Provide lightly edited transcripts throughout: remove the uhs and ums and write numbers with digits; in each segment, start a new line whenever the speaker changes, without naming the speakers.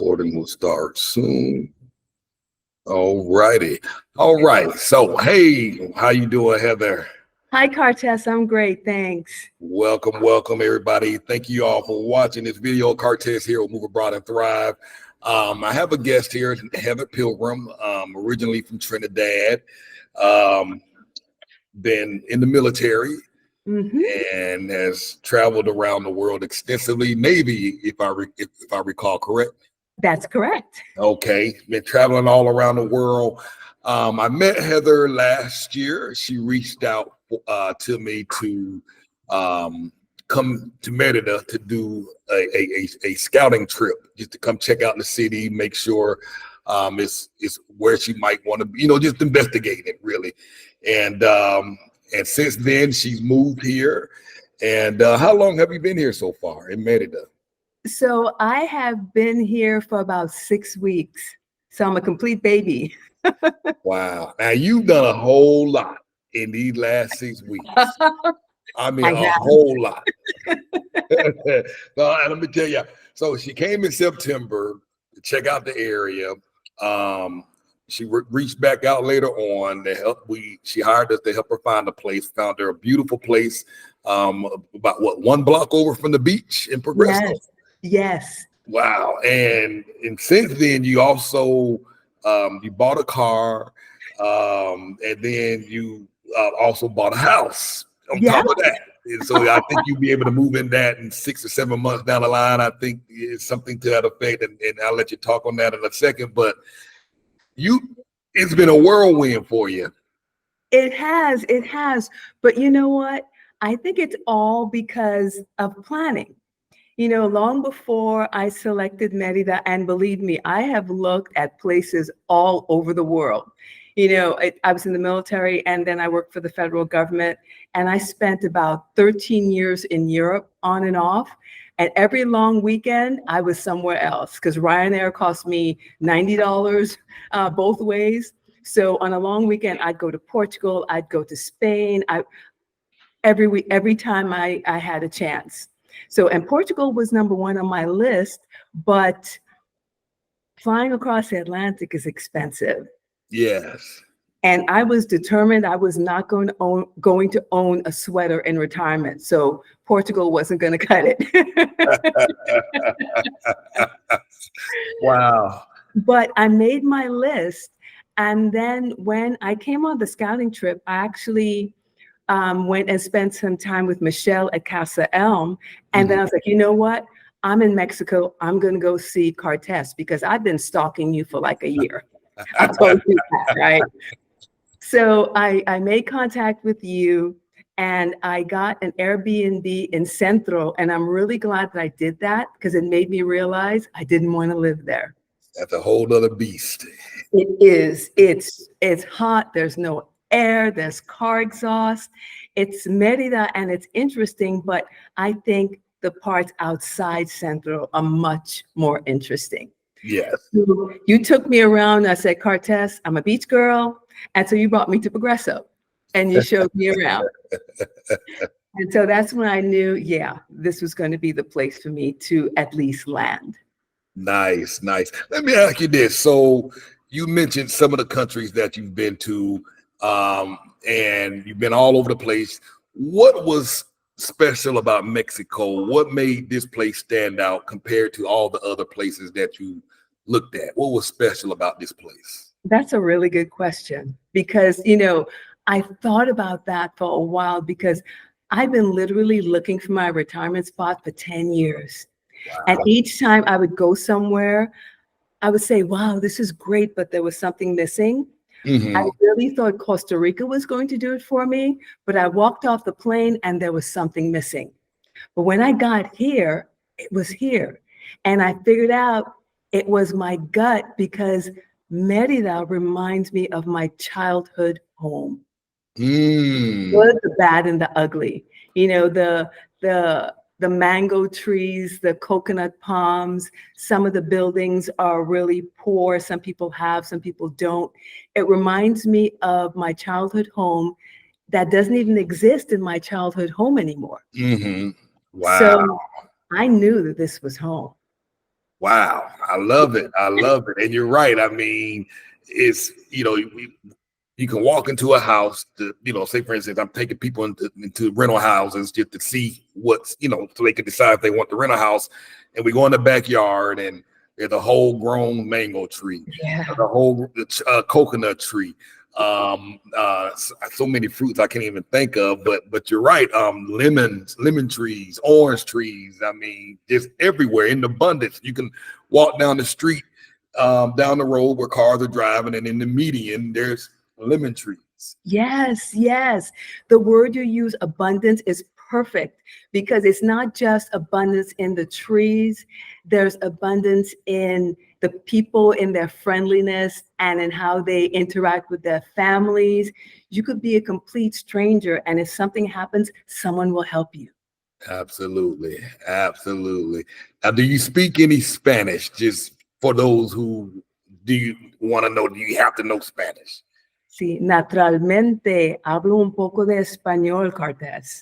Recording will start soon. All righty. All right. So, hey, how you doing, Heather?
Hi, Cartess. I'm great. Thanks.
Welcome, everybody. Thank you all for watching this video. Cartez here with Move Abroad and Thrive. I have a guest here, Heather Pilgrim, originally from Trinidad, been in the military and has traveled around the world extensively. Maybe if I recall correct.
That's correct.
Okay, been traveling all around the world. I met Heather last year. She reached out to me to come to Merida to do a scouting trip, just to come check out the city, make sure it's where she might want to be, just investigate it really. And since then she's moved here. And how long have you been here so far in Merida?
So I have been here for about 6 weeks. So I'm a complete baby.
Wow. Now you've done a whole lot in these last 6 weeks. I mean, a whole lot. No, and let me tell you. So she came in September to check out the area. She reached back out later on to help. She hired us to help her find a place. Found her a beautiful place, about 1 block over from the beach in Progreso.
Yes.
Wow. And since then, you also you bought a car, and then you also bought a house on top of that. And so I think you'll be able to move in that in 6 or 7 months down the line. I think it's something to that effect, and I'll let you talk on that in a second. But it's been a whirlwind for you.
It has. But you know what? I think it's all because of planning. Long before I selected Merida, and believe me, I have looked at places all over the world. I was in the military, and then I worked for the federal government, and I spent about 13 years in Europe on and off. And every long weekend, I was somewhere else because Ryanair cost me $90 both ways. So on a long weekend, I'd go to Portugal, I'd go to Spain, every time I had a chance. So, and Portugal was #1 on my list, but flying across the Atlantic is expensive.
Yes.
And I was determined I was not going to own a sweater in retirement. So Portugal wasn't going to cut it.
Wow.
But I made my list. And then when I came on the scouting trip, I actually went and spent some time with Michelle at Casa Elm. And then I was like, you know what? I'm in Mexico. I'm going to go see Cartez because I've been stalking you for like a year. I told you that, right? So I made contact with you, and I got an Airbnb in Centro. And I'm really glad that I did that because it made me realize I didn't want to live there.
That's a whole other beast.
It is. It's hot. There's no air, there's car exhaust. It's Merida, and it's interesting, but I think the parts outside Centro are much more interesting.
Yes.
So you took me around. I said, Cartez, I'm a beach girl. And so you brought me to Progreso and you showed me around. And so that's when I knew, this was going to be the place for me to at least land.
Nice. Let me ask you this. So you mentioned some of the countries that you've been to, and you've been all over the place. What was special about Mexico? What made this place stand out compared to all the other places that you looked at? What was special about this place?
That's a really good question because, I thought about that for a while because I've been literally looking for my retirement spot for 10 years. Wow. And each time I would go somewhere, I would say, wow, this is great, but there was something missing. I really thought Costa Rica was going to do it for me, but I walked off the plane and there was something missing. But when I got here, it was here. And I figured out it was my gut because Merida reminds me of my childhood home. Good, the bad, and the ugly. The mango trees, the coconut palms, some of the buildings are really poor. Some people have, some people don't. It reminds me of my childhood home that doesn't even exist in my childhood home anymore.
Wow.
So I knew that this was home.
Wow, I love it. I love it. And you're right. I mean, it's, you can walk into a house to, say for instance, I'm taking people into rental houses just to see what's, so they can decide if they want to rent a house. And we go in the backyard and there's a whole grown mango tree,
Yeah.
the whole coconut tree, so many fruits I can't even think of, but you're right. Lemon trees, orange trees. I mean, just everywhere in abundance. You can walk down the street, down the road where cars are driving, and in the median, there's lemon trees.
Yes, yes. The word you use, abundance, is perfect because it's not just abundance in the trees. There's abundance in the people, in their friendliness, and in how they interact with their families. You could be a complete stranger, and if something happens, someone will help you.
Absolutely, absolutely. Now, do you speak any Spanish? Just for those who do you want to know, do you have to know Spanish?
Sí, naturalmente hablo un poco de español, Cortés.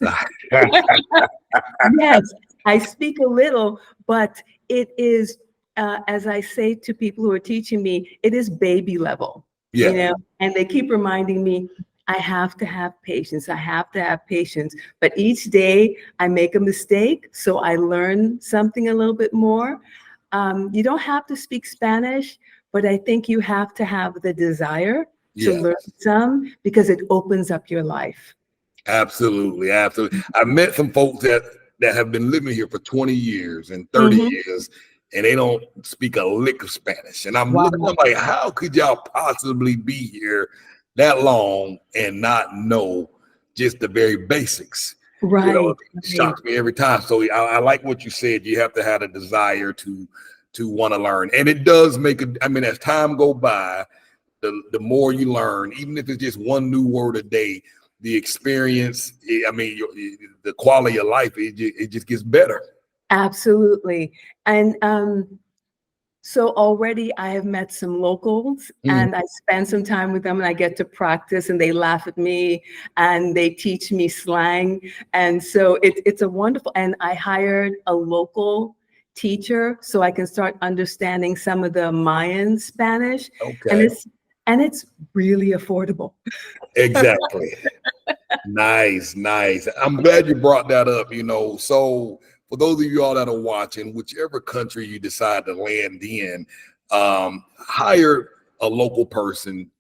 Yes, I speak a little, but it is, as I say to people who are teaching me, it is baby level,
Yeah,
and they keep reminding me, I have to have patience. I have to have patience. But each day I make a mistake, so I learn something a little bit more. You don't have to speak Spanish, but I think you have to have the desire to
yeah.
learn some because it opens up your life.
Absolutely, absolutely. I met some folks that have been living here for 20 years and 30
Mhm.
years, and they don't speak a lick of Spanish. And I'm looking,
Wow.
I'm like, how could y'all possibly be here that long and not know just the very basics?
Right,
It
right.
shocks me every time. So I like what you said. You have to have a desire to want to learn, and it does make it. I mean, as time go by, the more you learn, even if it's just one new word a day, the experience, I mean, the quality of life, it just gets better.
Absolutely. And so already I have met some locals
Mhm.
and I spend some time with them and I get to practice and they laugh at me and they teach me slang. And so it's a wonderful, and I hired a local teacher so I can start understanding some of the Mayan Spanish. And
Okay.
it's really affordable.
Exactly. Nice, nice. I'm glad you brought that up. So for those of you all that are watching, whichever country you decide to land in, hire a local person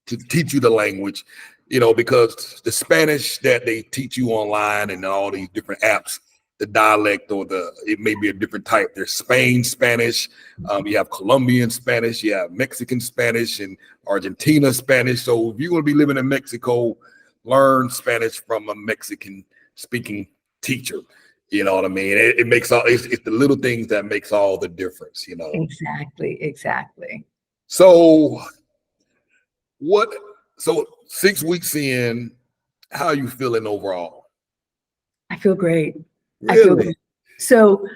to teach you the language, because the Spanish that they teach you online and all these different apps, the dialect or it may be a different type. There's Spain Spanish, you have Colombian Spanish, you have Mexican Spanish and Argentina Spanish. So if you're going to be living in Mexico, learn Spanish from a Mexican speaking teacher. You know what I mean? It makes it's the little things that makes all the difference.
Exactly, exactly.
So what? So 6 weeks in, how are you feeling overall?
I feel great. I feel
Really?
great. So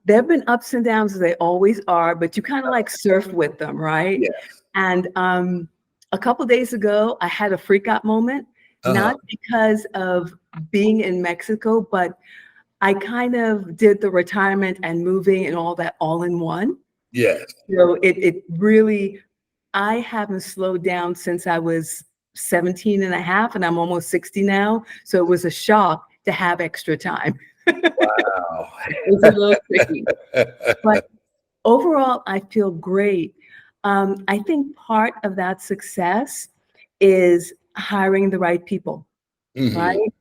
there have been ups and downs as they always are, but you kind of like surf with them, right?
Yeah.
And a couple days ago, I had a freak out moment,
Uh-huh.
not because of being in Mexico, but I kind of did the retirement and moving and all that all in one.
Yes.
So it really, I haven't slowed down since I was 17 and a half, and I'm almost 60 now. So it was a shock to have extra time.
Wow.
It was a little tricky, but overall, I feel great. I think part of that success is hiring the right people, right?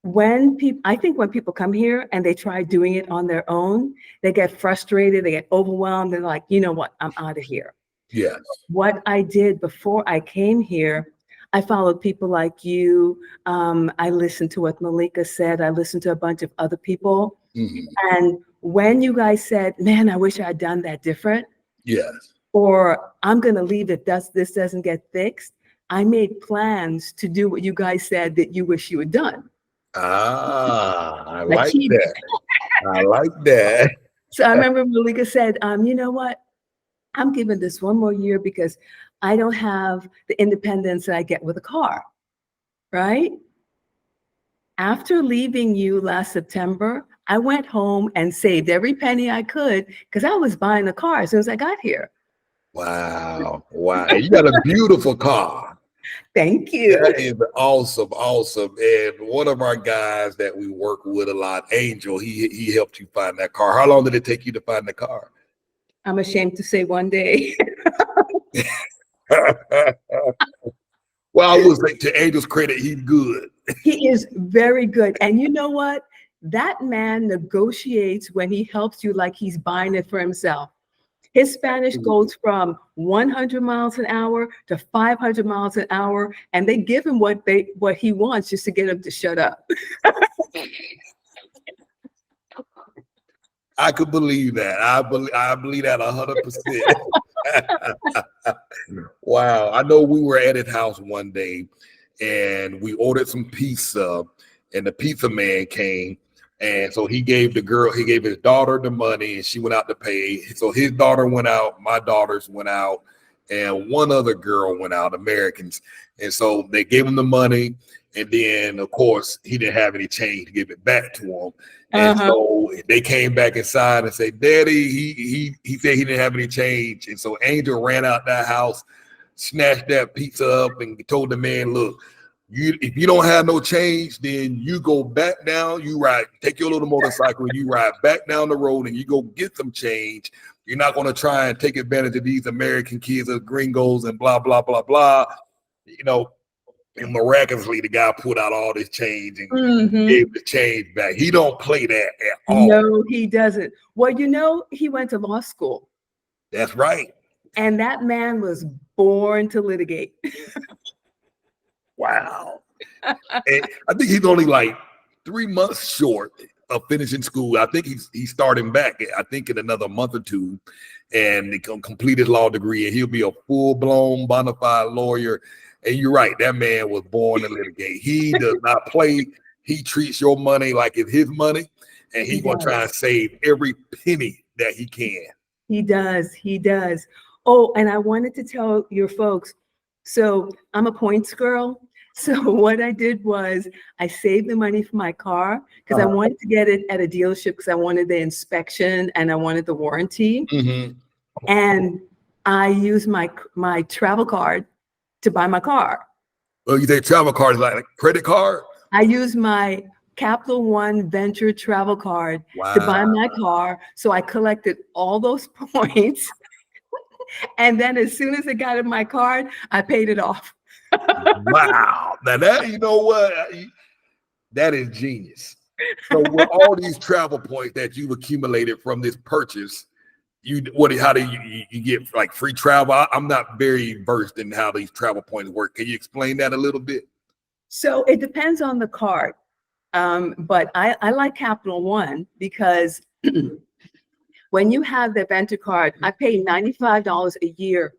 Mhm.
I think when people come here and they try doing it on their own, they get frustrated, they get overwhelmed, they're like, you know what, I'm out of here.
Yes.
What I did before I came here, I followed people like you. I listened to what Malika said. I listened to a bunch of other people.
Mhm.
And when you guys said, man, I wish I had done that different,
Yes.
or I'm going to leave if this doesn't get fixed, I made plans to do what you guys said that you wish you had done.
I
I
like
cheated.
that. I like that.
So I remember Malika said, you know what? I'm giving this one more year because I don't have the independence that I get with a car, right? After leaving you last September, I went home and saved every penny I could because I was buying a car as soon as I got here.
Wow. Wow. And you got a beautiful car.
Thank you.
That is awesome. Awesome. And one of our guys that we work with a lot, Angel, he helped you find that car. How long did it take you to find the car?
I'm ashamed to say one day.
Well, I would say to Angel's credit, he's good.
He is very good. And you know what? That man negotiates when he helps you like he's buying it for himself. His Spanish goes from 100 miles an hour to 500 miles an hour, and they give him what he wants just to get him to shut up.
I could believe that. I believe that 100%. Wow. I know we were at his house one day and we ordered some pizza, and the pizza man came. And so he gave his daughter the money, and she went out to pay. So his daughter went out, my daughters went out, and one other girl went out, Americans. And so they gave him the money. And then, of course, he didn't have any change to give it back to him. And so they came back inside and said, Daddy, he said he didn't have any change. And so Angel ran out that house, snatched that pizza up, and told the man, look, if you don't have no change, then you go back down, take your little motorcycle, and you ride back down the road and you go get some change. You're not going to try and take advantage of these American kids as gringos and blah, blah, blah, blah. You know, and miraculously, the guy put out all this change and gave the change back. He don't play that at all.
No, he doesn't. Well, you know, he went to law school.
That's right.
And that man was born to litigate.
Wow. And I think he's only like 3 months short of finishing school. I think he's starting back, I think, in another month or two, and he can complete his law degree, and he'll be a full-blown bona fide lawyer. And you're right, that man was born to litigate. He does not play. He treats your money like it's his money, and he's going to try and save every penny that he can.
He does. He does. Oh, and I wanted to tell your folks, so I'm a points girl. So what I did was I saved the money for my car because I wanted to get it at a dealership because I wanted the inspection and I wanted the warranty. And I used my travel card to buy my car.
Oh, you think travel card is like a credit card?
I used my Capital One Venture travel card to buy my car. So I collected all those points. And then as soon as I got in my card, I paid it off.
Wow. Now that, you know what? That is genius. So with all these travel points that you've accumulated from this purchase, how do you get like free travel? I'm not very versed in how these travel points work. Can you explain that a little bit? So
it depends on the card. But I like Capital One because when you have the Venture card, I pay $95 a year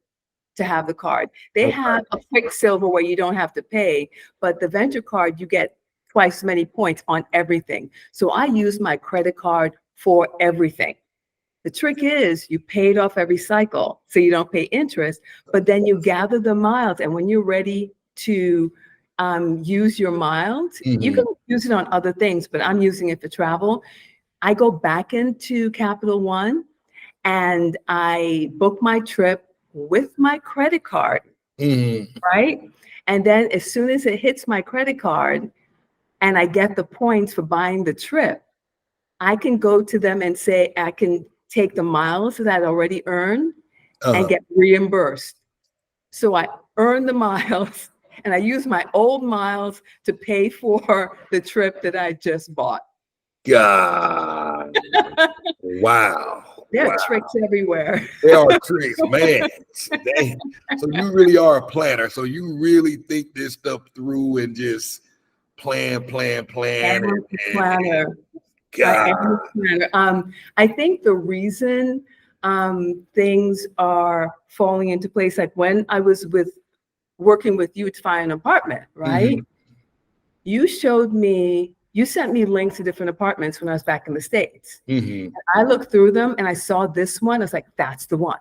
to have the card. They have a Quicksilver where you don't have to pay, but the Venture card, you get twice as many points on everything. So I use my credit card for everything. The trick is you pay it off every cycle, so you don't pay interest, but then you gather the miles. And when you're ready to use your miles, you can use it on other things, but I'm using it for travel. I go back into Capital One and I book my trip with my credit card, right? And then as soon as it hits my credit card and I get the points for buying the trip, I can go to them and say, I can take the miles that I already earned and get reimbursed. So I earn the miles and I use my old miles to pay for the trip that I just bought.
God. Wow.
There are tricks everywhere.
There are tricks, man. Dang. So you really are a planner. So you really think this stuff through and just plan.
Planner. I think the reason things are falling into place, like when I was working with you to find an apartment, right? You sent me links to different apartments when I was back in the States. And I looked through them and I saw this one. I was like, that's the one.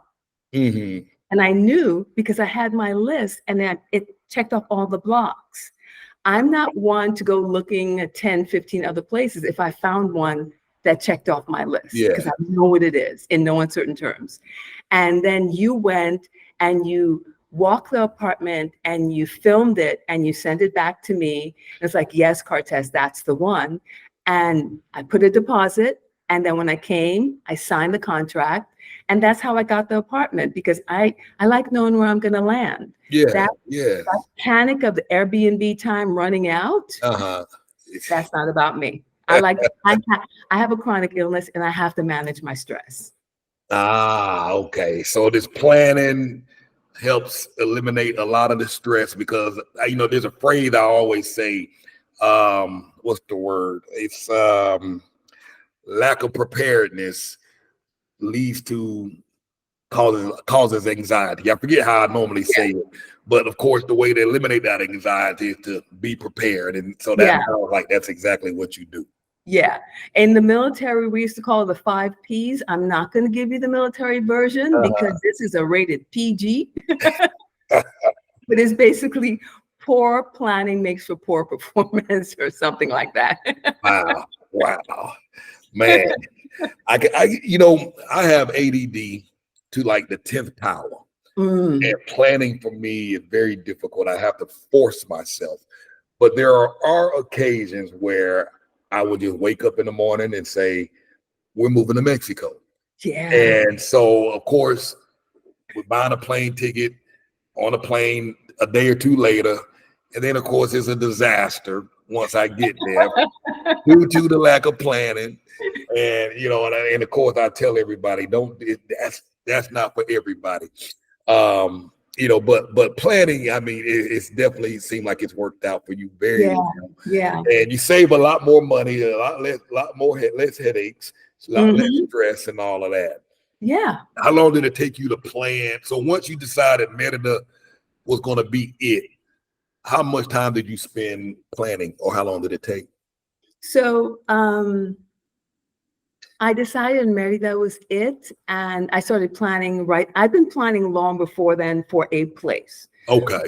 And I knew because I had my list and then it checked off all the blocks. I'm not one to go looking at 10, 15 other places if I found one that checked off my list,
Yeah.
because I know what it is in no uncertain terms. And then you went and you walked the apartment and you filmed it and you sent it back to me. It's like, yes, Cortez, that's the one. And I put a deposit. And then when I came, I signed the contract. And that's how I got the apartment, because I like knowing where I'm going to land.
Yeah.
That
Yeah.
panic of the Airbnb time running out,
Uh-huh.
that's not about me. I have a chronic illness and I have to manage my stress.
Okay. So this planning helps eliminate a lot of the stress, because there's a phrase I always say, what's the word? It's lack of preparedness leads to causes anxiety. I forget how I normally say it, but of course the way to eliminate that anxiety is to be prepared. And so that sounds like that's exactly what you do.
Yeah. In the military, we used to call it the 5 Ps. I'm not going to give you the military version because this is a rated PG. But it's basically poor planning makes for poor performance or something like that.
Wow. Man. I have ADD to like the 10th power. And planning for me is very difficult. I have to force myself. But there are occasions where I would just wake up in the morning and say, we're moving to Mexico.
Yeah.
And so, of course, we're buying a plane ticket, on a plane a day or two later. And then, of course, it's a disaster once I get there due to the lack of planning. And, and of course, I tell everybody, that's not for everybody. But planning, I mean, it's definitely seemed like it's worked out for you very well.
Yeah.
And you save a lot more money, less headaches, a lot less stress and all of that.
Yeah.
How long did it take you to plan? So once you decided Merida was going to be it, how much time did you spend planning, or how long did it take?
So, I decided Merida was it, and I started planning, I've been planning long before then for a place.
Okay.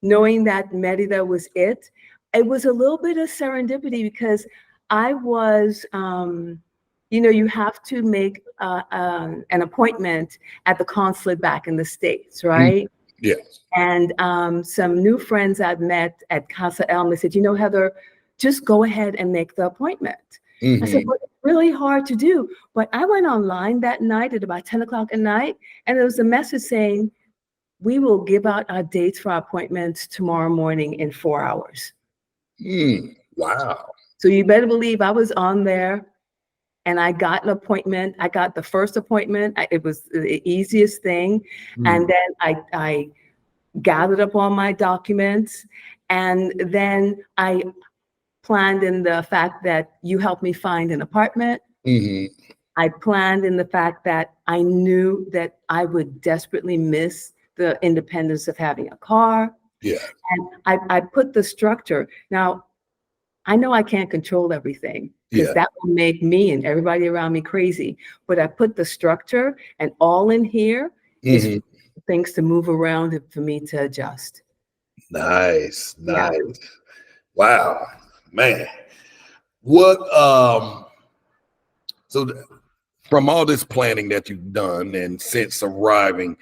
Knowing that Merida was it was a little bit of serendipity, because I was, you have to make an appointment at the consulate back in the States, right?
Yes.
And some new friends I've met at Casa Elm, they said, Heather, just go ahead and make the appointment. I said, well, it's really hard to do. But I went online that night at about 10 o'clock at night, and there was a message saying, we will give out our dates for our appointments tomorrow morning in 4 hours.
Wow.
So you better believe I was on there, and I got an appointment. I got the first appointment. It was the easiest thing. And then I gathered up all my documents, and then I planned in the fact that you helped me find an apartment. I planned in the fact that I knew that I would desperately miss the independence of having a car.
Yeah.
And I put the structure. Now, I know I can't control everything, because that will make me and everybody around me crazy. But I put the structure, and all in here is things to move around and for me to adjust.
Nice. Wow, man. What so from all this planning that you've done and since arriving,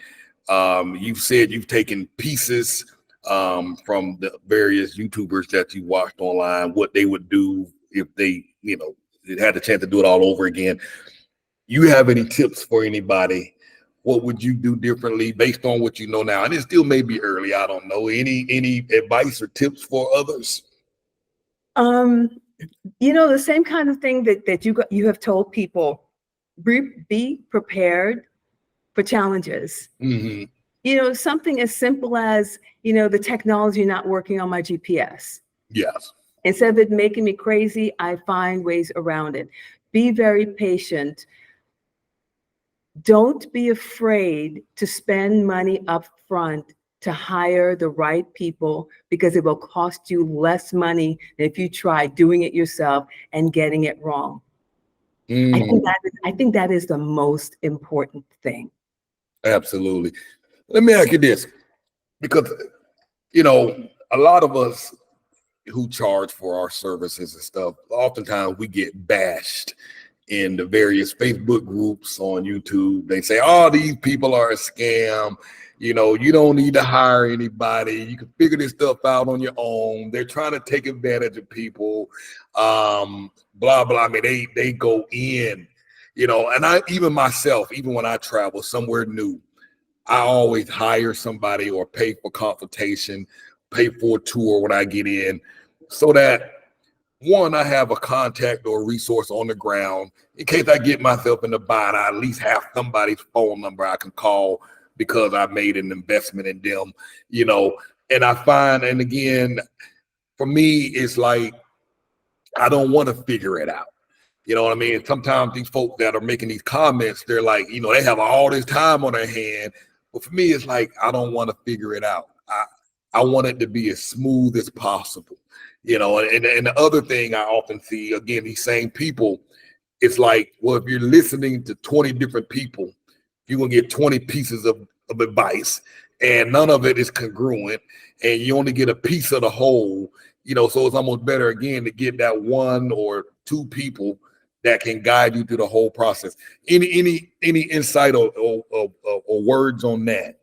you've said you've taken pieces from the various YouTubers that you watched online, what they would do if they, had the chance to do it all over again. You have any tips for anybody? What would you do differently based on what you know now? And it still may be early. I don't know. Any advice or tips for others?
The same kind of thing that you have told people, be prepared for challenges. Something as simple as, the technology not working on my GPS.
Yes.
Instead of it making me crazy, I find ways around it. Be very patient. Don't be afraid to spend money up front to hire the right people, because it will cost you less money than if you try doing it yourself and getting it wrong. I think that is the most important thing.
Absolutely. Let me ask you this, because a lot of us who charge for our services and stuff, oftentimes we get bashed in the various Facebook groups on YouTube. They say, oh, these people are a scam. You know, you don't need to hire anybody. You can figure this stuff out on your own. They're trying to take advantage of people. Blah, blah. I mean, they go in, you know, and I, even myself, even when I travel somewhere new, I always hire somebody or pay for consultation, pay for a tour when I get in, so that one, I have a contact or a resource on the ground in case I get myself in a bind. I at least have somebody's phone number I can call because I made an investment in them, you know. And I find, and again, for me, it's like I don't want to figure it out. You know what I mean? Sometimes these folks that are making these comments, they're like, you know, they have all this time on their hand. But for me, it's like I don't want to figure it out. I want it to be as smooth as possible. You know, and the other thing I often see, again, these same people, it's like, well, if you're listening to 20 different people, you're going to get 20 pieces of advice, and none of it is congruent, and you only get a piece of the whole, you know, so it's almost better, again, to get that one or two people that can guide you through the whole process. Any insight or words on that?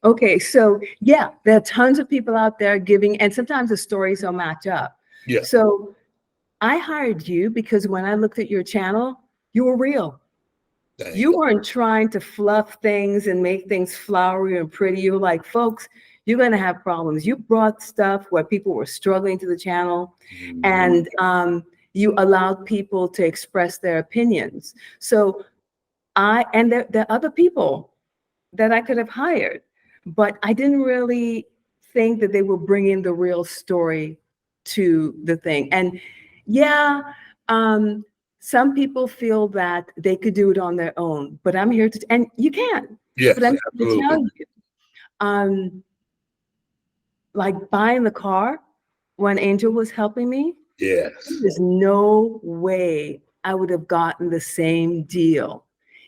Okay, so yeah, there are tons of people out there giving, and sometimes the stories don't match up.
Yeah.
So I hired you because when I looked at your channel, you were real. You weren't trying to fluff things and make things flowery and pretty. You were like, folks, you're going to have problems. You brought stuff where people were struggling to the channel, and you allowed people to express their opinions. So there are other people that I could have hired, but I didn't really think that they were bringing the real story to the thing. And yeah, some people feel that they could do it on their own, but I'm here to, and you can.
Yes,
but I'm here to tell
absolutely.
you, like buying the car when Angel was helping me,
Yes.
there's no way I would have gotten the same deal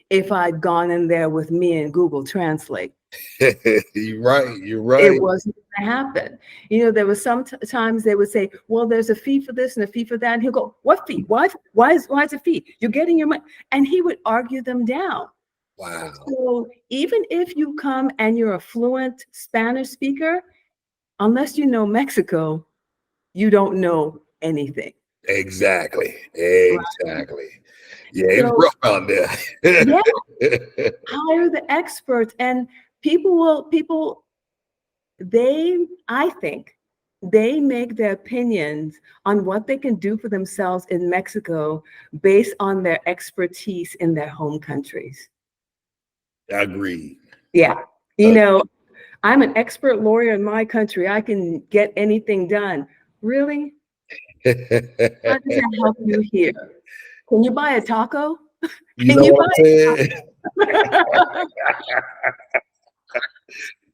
if I'd gone in there with me and Google Translate.
You're right.
It wasn't going to happen. You know, there was sometimes they would say, well, there's a fee for this and a fee for that. And he'll go, what fee? Why is a fee? You're getting your money. And he would argue them down.
Wow.
So even if you come and you're a fluent Spanish speaker, unless you know Mexico, you don't know anything.
Exactly.
Right?
Yeah, it's rough out there.
Yeah. Hire the experts, and I think they make their opinions on what they can do for themselves in Mexico based on their expertise in their home countries.
I agree.
Yeah. You know, I'm an expert lawyer in my country. I can get anything done. Really? How does that help you here? Can you buy a taco?
You know what I'm saying?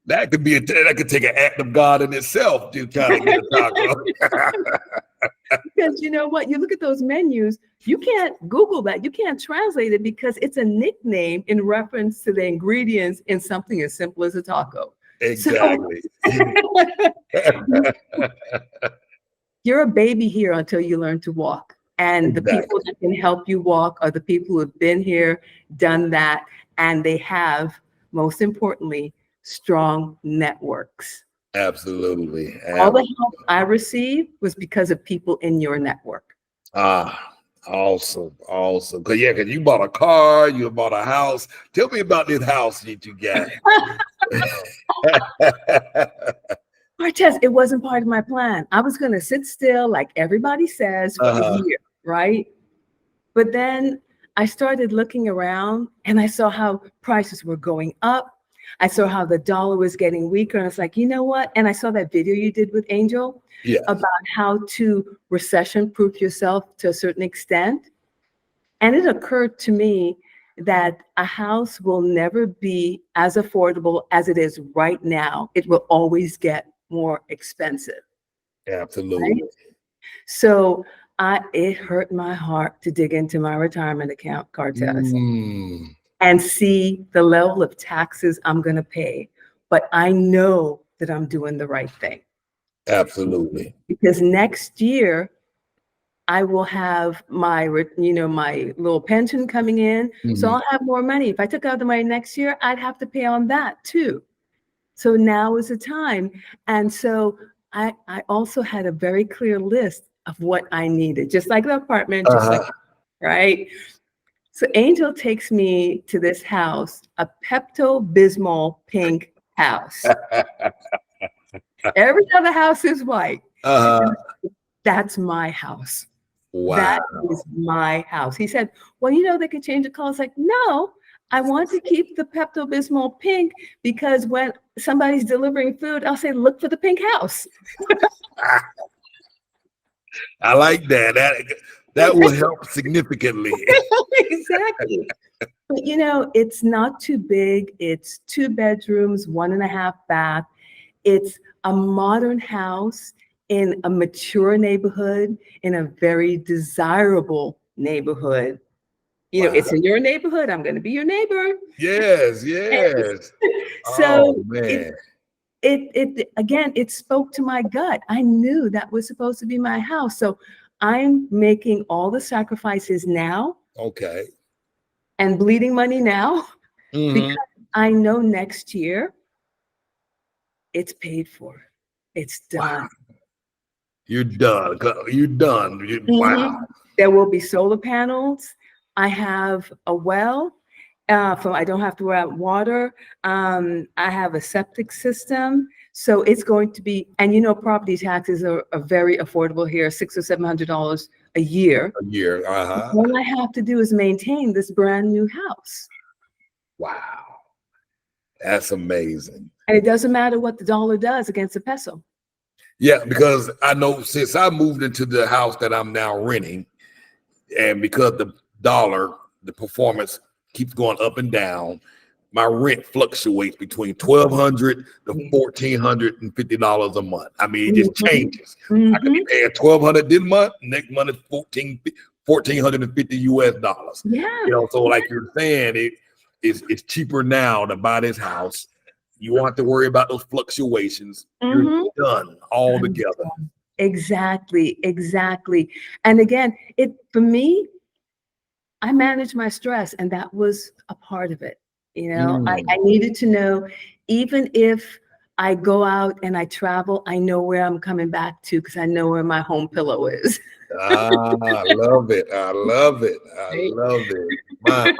That could take an act of God in itself, just trying to get a taco.
Because you know what? You look at those menus, you can't Google that. You can't translate it because it's a nickname in reference to the ingredients in something as simple as a taco.
Exactly.
So, you're a baby here until you learn to walk. And the people that can help you walk are the people who have been here, done that, and they have, most importantly, strong networks.
Absolutely.
All the help I received was because of people in your network.
Awesome. Because you bought a car, you bought a house. Tell me about this house that you got.
Cortez, it wasn't part of my plan. I was going to sit still, like everybody says, for a year, right? But then I started looking around and I saw how prices were going up. I saw how the dollar was getting weaker. And it's like, you know what? And I saw that video you did with Angel about how to recession-proof yourself to a certain extent. And it occurred to me that a house will never be as affordable as it is right now. It will always get more expensive.
Absolutely. Right?
So it hurt my heart to dig into my retirement account, Cortez, and see the level of taxes I'm going to pay. But I know that I'm doing the right thing.
Absolutely.
because next year I will have my my little pension coming in, so
Mhm.
I'll have more money. If I took out the money next year, I'd have to pay on that too. So now is the time. And so I also had a very clear list of what I needed, just like the apartment, just like,
Uh-huh.
right? So Angel takes me to this house, a Pepto-Bismol pink house. Every other house is white.
Uh-huh.
That's my house.
Wow.
That is my house. He said, well, they could change the color. I was like, no, I want to keep the Pepto-Bismol pink because when somebody's delivering food, I'll say, look for the pink house.
I like that. That will help significantly.
Exactly. But it's not too big. It's 2 bedrooms, 1.5 bath. It's a modern house in a mature neighborhood, in a very desirable neighborhood.
Wow.
It's in your neighborhood. I'm going to be your neighbor.
Yes, yes.
So
Oh man.
it again, it spoke to my gut. I knew that was supposed to be my house. So I'm making all the sacrifices now
Okay.
and bleeding money now
Mhm.
because I know next year it's paid for. It's
Wow.
done.
You're done. You're done.
Mhm.
Wow.
There will be solar panels. I have a well. I don't have to worry about water. I have a septic system. So it's going to be, and property taxes are very affordable here, $600 or $700 a year.
A year. Uh-huh.
All I have to do is maintain this brand new house.
Wow. That's amazing.
And it doesn't matter what the dollar does against the peso.
Yeah, because I know since I moved into the house that I'm now renting, and because the dollar, the performance keeps going up and down, my rent fluctuates between $1,200 to $1,450 a month. I mean, it just changes. I could be paying $1,200 this month, next month is $1,450 US dollars.
Yeah.
So like you're saying, it's cheaper now to buy this house. You won't have to worry about those fluctuations. You're done all together.
Exactly. And again, for me, I manage my stress, and that was a part of it. I needed to know, even if I go out and I travel, I know where I'm coming back to because I know where my home pillow is.
I love it. I love it. I
Right?
love it. My.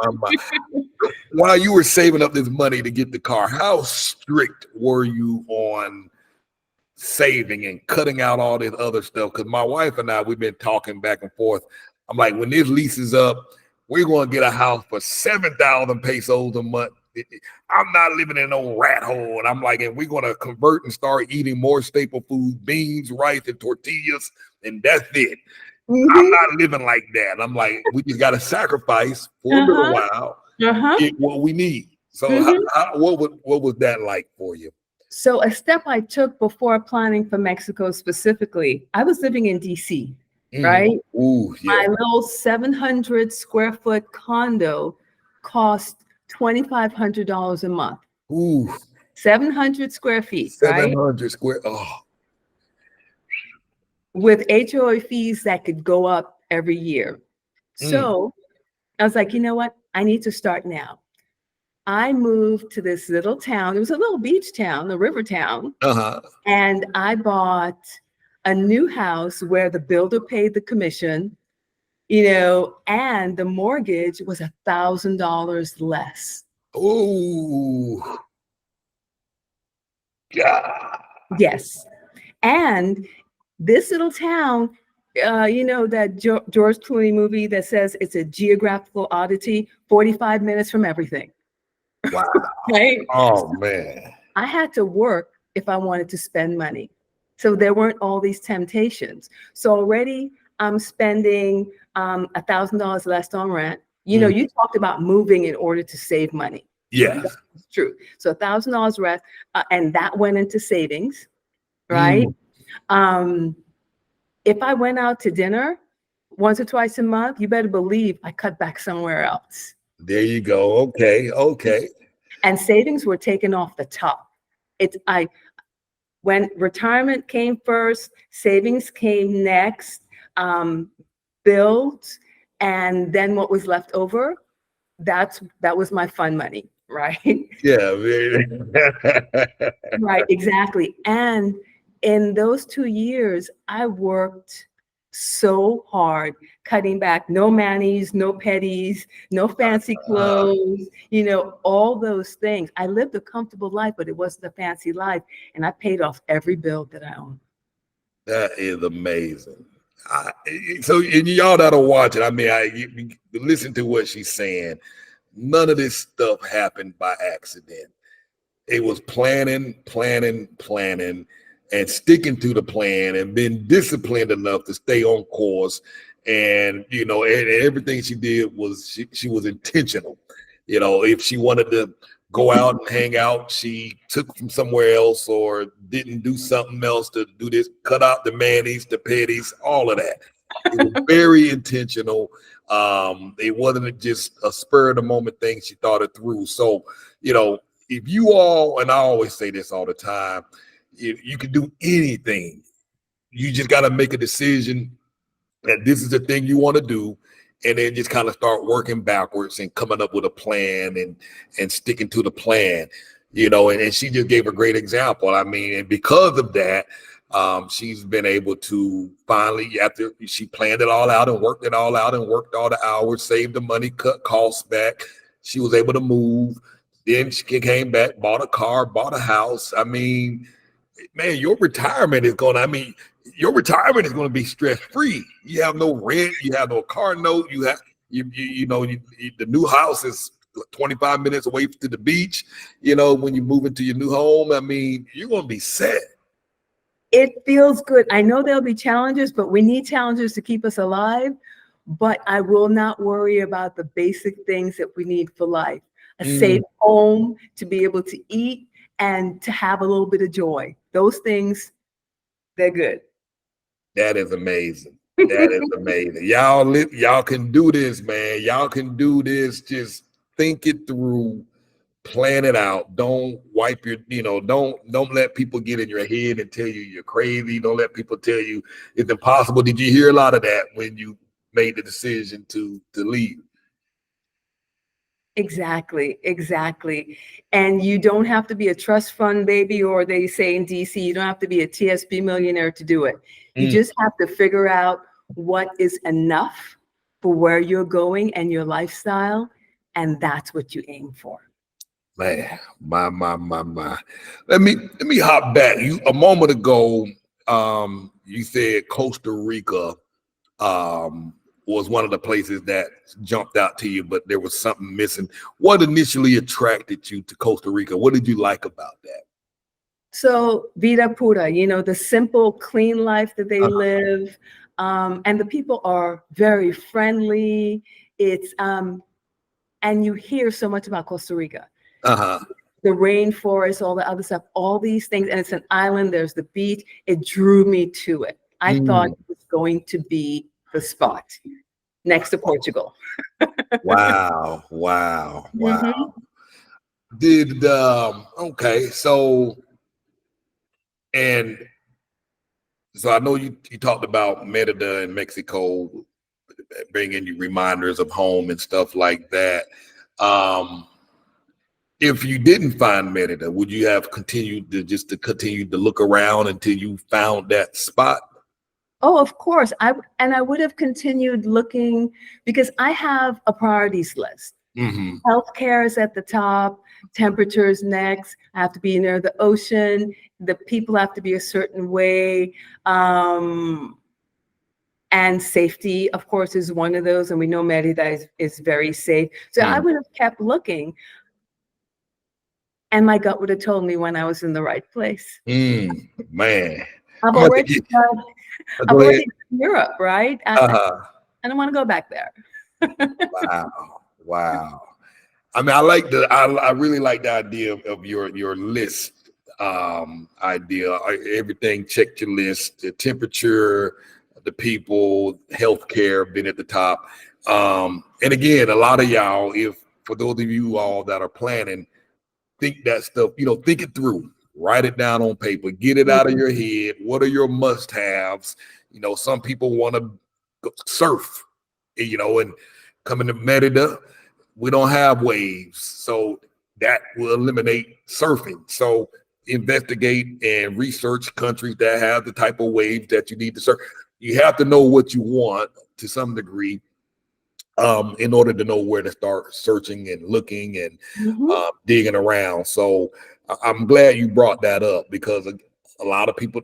While you were saving up this money to get the car, how strict were you on saving and cutting out all this other stuff? Because my wife and I, we've been talking back and forth. I'm like, when this lease is up, we're going to get a house for 7,000 pesos a month. I'm not living in no rat hole. And I'm like, and we're going to convert and start eating more staple food, beans, rice, and tortillas, and that's it. I'm not living like that. I'm like, we just got to sacrifice for a little while, get what we need. So what was that like for you?
So a step I took before planning for Mexico specifically, I was living in DC, right?
Ooh, yeah.
My little 700 square foot condo cost $2,500 a month.
Ooh.
700 square feet,
700
right?
square. Oh.
With HOA fees that could go up every year. So I was like, you know what? I need to start now. I moved to this little town. It was a little beach town, a river town. And I bought a new house where the builder paid the commission, and the mortgage was $1,000 less.
Oh, yeah.
Yes. And this little town, that George Clooney movie that says it's a geographical oddity, 45 minutes from everything.
Wow.
Right?
Oh, man.
I had to work if I wanted to spend money. So there weren't all these temptations. So already I'm spending $1,000 less on rent. You talked about moving in order to save money.
Yes.
That's true. So $1,000 rent, and that went into savings, right? If I went out to dinner once or twice a month, you better believe I cut back somewhere else.
There you go. Okay.
And savings were taken off the top. when retirement came first, savings came next, bills, and then what was left over, that was my fun money, right?
Yeah, man.
Right, exactly. And in those 2 years, I worked so hard, cutting back, no manis, no petties, no fancy clothes, all those things. I lived a comfortable life, but it wasn't a fancy life. And I paid off every bill that I owned.
That is amazing. So, and y'all that are watching, I mean, you listen to what she's saying. None of this stuff happened by accident. It was planning, and sticking to the plan, and being disciplined enough to stay on course. And and everything she did was she was intentional. If she wanted to go out and hang out, she took from somewhere else or didn't do something else to do this, cut out the manis, the petties, all of that. It was very intentional. It wasn't just a spur of the moment thing. She thought it through. So, if you all, and I always say this all the time, if you can do anything, you just got to make a decision that this is the thing you want to do, and then just kind of start working backwards and coming up with a plan and sticking to the plan, and she just gave a great example. I mean, and because of that, she's been able to finally, after she planned it all out and worked it all out and worked all the hours, saved the money, cut costs back, she was able to move. Then she came back, bought a car, bought a house. I mean, man, your retirement is going to be stress free. You have no rent, you have no car note, you have the new house is 25 minutes away to the beach. When you move into your new home, I mean, you're going to be set.
It feels good. I know there'll be challenges, but we need challenges to keep us alive. But I will not worry about the basic things that we need for life. A safe home, to be able to eat, and to have a little bit of joy. Those things, they're good.
That is amazing. That is amazing. Y'all can do this, man. Y'all can do this. Just think it through, plan it out. Don't wipe your, don't let people get in your head and tell you you're crazy. Don't let people tell you it's impossible. Did you hear a lot of that when you made the decision to leave?
Exactly. And you don't have to be a trust fund baby, or they say in DC, you don't have to be a TSP millionaire to do it. You just have to figure out what is enough for where you're going and your lifestyle, and that's what you aim for.
Man, my. Let me hop back. You a moment ago, you said Costa Rica was one of the places that jumped out to you, but there was something missing. What initially attracted you to Costa Rica? What did you like about that?
So vida pura, the simple, clean life that they live, and the people are very friendly. It's and you hear so much about Costa Rica. The rainforest, all the other stuff, all these things, and it's an island. There's the beach. It drew me to it. I thought it was going to be the spot next to Portugal.
Wow. Did okay, so I know you talked about Merida and Mexico bringing you reminders of home and stuff like that. If you didn't find Merida, would you have continued to continue to look around until you found that spot?
Oh, of course. I would have continued looking, because I have a priorities list. Healthcare is at the top, temperatures next. I have to be near the ocean. The people have to be a certain way. And safety, of course, is one of those. And we know Merida is very safe. So I would have kept looking. And my gut would have told me when I was in the right place.
Man.
I've already been in Europe, right? I don't want to go back there.
Wow. I mean, I really like the idea of your list idea. Everything, check your list, the temperature, the people, healthcare being at the top. And again, a lot of y'all, for those of you all that are planning, think that stuff, think it through. Write it down on paper. Get it out of your head. What are your must-haves? You know, some people want to surf, you know, and coming to Merida, we don't have waves. So that will eliminate surfing. So investigate and research countries that have the type of waves that you need to surf. You have to know what you want to some degree, in order to know where to start searching and looking and digging around. So I'm glad you brought that up, because a lot of people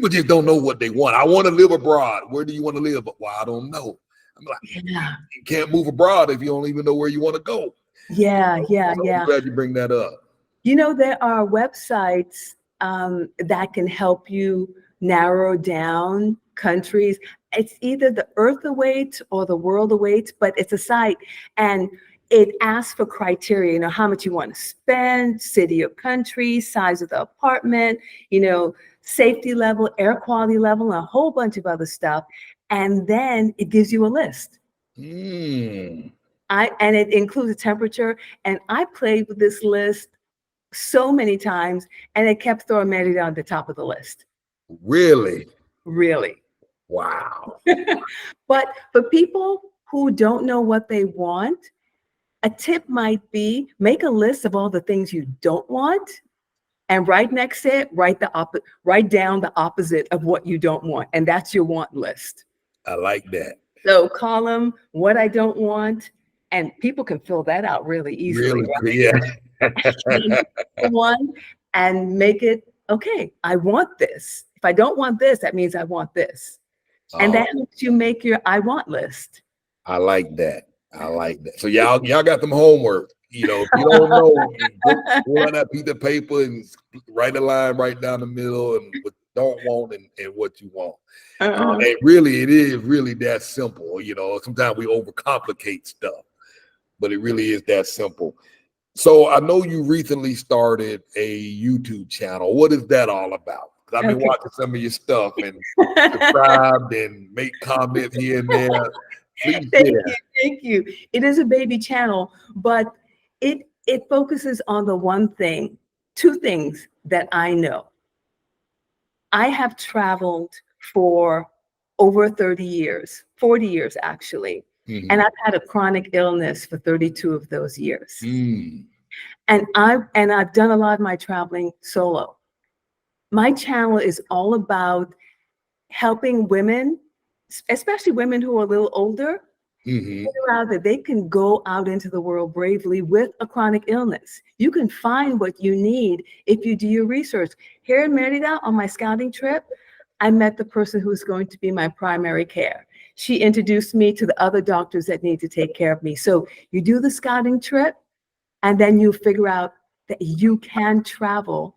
just don't know what they want. I want to live abroad. Where do you want to live? Well, I don't know. I'm like, you can't move abroad if you don't even know where you want to go.
Yeah.
I'm glad you bring that up.
You know, there are websites that can help you narrow down countries. It's either the Earth Awaits or the World Awaits, but it's a site, and it asks for criteria, you know, how much you want to spend, city or country, size of the apartment, you know, safety level, air quality level, and a whole bunch of other stuff. And then it gives you a list. And it includes a temperature. And I played with this list so many times, and it kept throwing Merida on the top of the list.
Really?
Wow. But for people who don't know what they want, a tip might be make a list of all the things you don't want, and right next to it, write down the opposite of what you don't want, and that's your want list.
I like that.
So column what I don't want, and people can fill that out really easily.
Yeah.
One, and make it, okay, I want this. If I don't want this, that means I want this. And that helps you make your I want list.
I like that. So y'all got them homework. You know, if you don't know, go on that piece of paper and write a line right down the middle, and what you don't want and what you want. It is really that simple. You know, sometimes we overcomplicate stuff, but it really is that simple. So I know you recently started a YouTube channel. What is that all about? I've been watching some of your stuff and subscribed and make comments here and there. Please
Thank you. It is a baby channel, but it focuses on the two things that I know. I have traveled for over 30 years, 40 years actually. And I've had a chronic illness for 32 of those years. And I've done a lot of my traveling solo. My channel is all about helping women, especially women who are a little older, figure out that they can go out into the world bravely with a chronic illness. You can find what you need if you do your research. Here in Merida, on my scouting trip, I met the person who's going to be my primary care. She introduced me to the other doctors that need to take care of me. So you do the scouting trip, and then you figure out that you can travel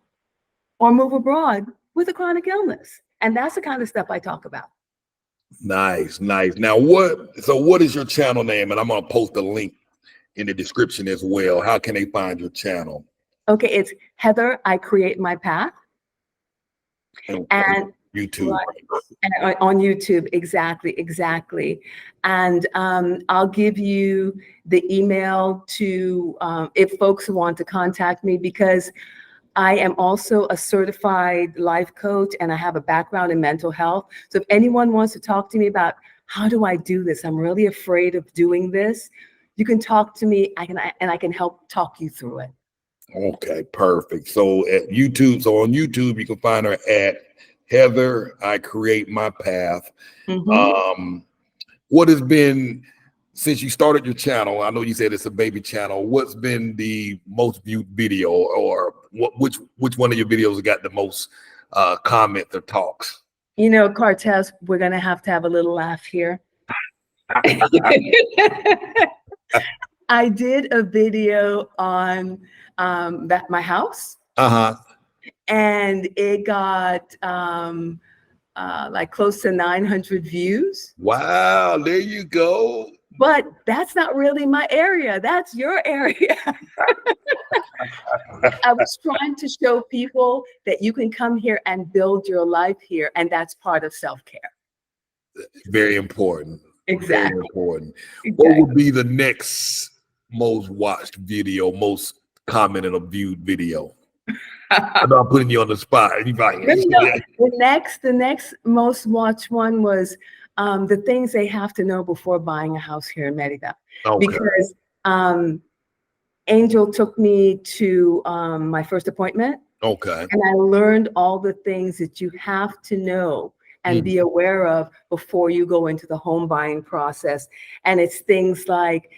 or move abroad with a chronic illness. And that's the kind of stuff I talk about.
Nice. Now, what is your channel name? And I'm going to post a link in the description as well. How can they find your channel?
Okay, it's Heather, I Create My Path. And
YouTube.
Right, on YouTube, exactly. And I'll give you the email to if folks want to contact me, because I am also a certified life coach and I have a background in mental health. So if anyone wants to talk to me about how do I do this, I'm really afraid of doing this, you can talk to me. I can help talk you through it.
Okay, perfect. So on YouTube, you can find her at Heather, I Create My Path. What has been, since you started your channel, I know you said it's a baby channel, what's been the most viewed video, or which one of your videos got the most comments or talks?
You know, Cortez, we're going to have a little laugh here. I did a video on my house. And it got like close to 900 views.
Wow, there you go.
But that's not really my area. That's your area. I was trying to show people that you can come here and build your life here. And that's part of self-care.
Very important.
Exactly.
Very important. What would be the next most watched video, most commented or viewed video? I know I'm putting you on the spot. You like,
No, no, no. The next most watched one was the things they have to know before buying a house here in Merida.
okay,
Because Angel took me to my first appointment,
okay.
and I learned all the things that you have to know and
Mm,
be aware of before you go into the home buying process. And it's things like,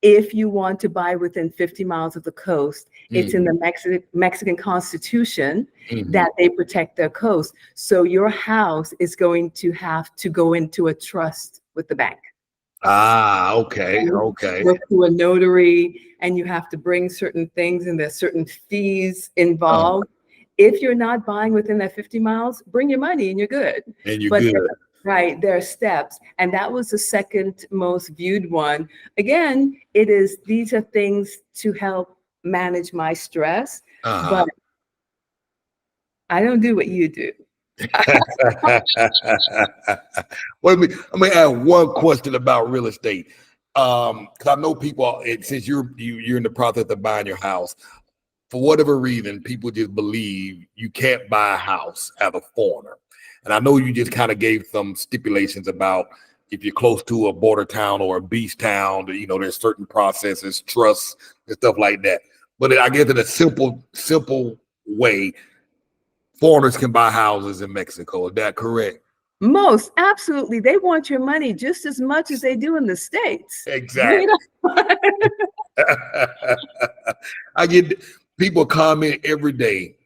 if you want to buy within 50 miles of the coast, it's in the Mexican Constitution
mhm.
that they protect their coast. So your house is going to have to go into a trust with the bank.
Ah, okay,
And
okay.
go to a notary, and you have to bring certain things, and there's certain fees
Uh,
involved. If you're not buying within that 50 miles, bring your money and you're good.
and you're
But
good.
right, there are steps. And that was the second most viewed one. Again, these are things to help manage my stress,
Uh-huh.
but I don't do what you do.
Well, let me ask one question about real estate. Because I know people, since you're in the process of buying your house, for whatever reason, people just believe you can't buy a house as a foreigner. And I know you just kind of gave some stipulations about if you're close to a border town or a beach town, there's certain processes, trusts, and stuff like that. But I guess in a simple way, foreigners can buy houses in Mexico. Is that correct?
Most absolutely. They want your money just as much as they do in the States. Bring
Exactly.
it on.
I get people comment every day.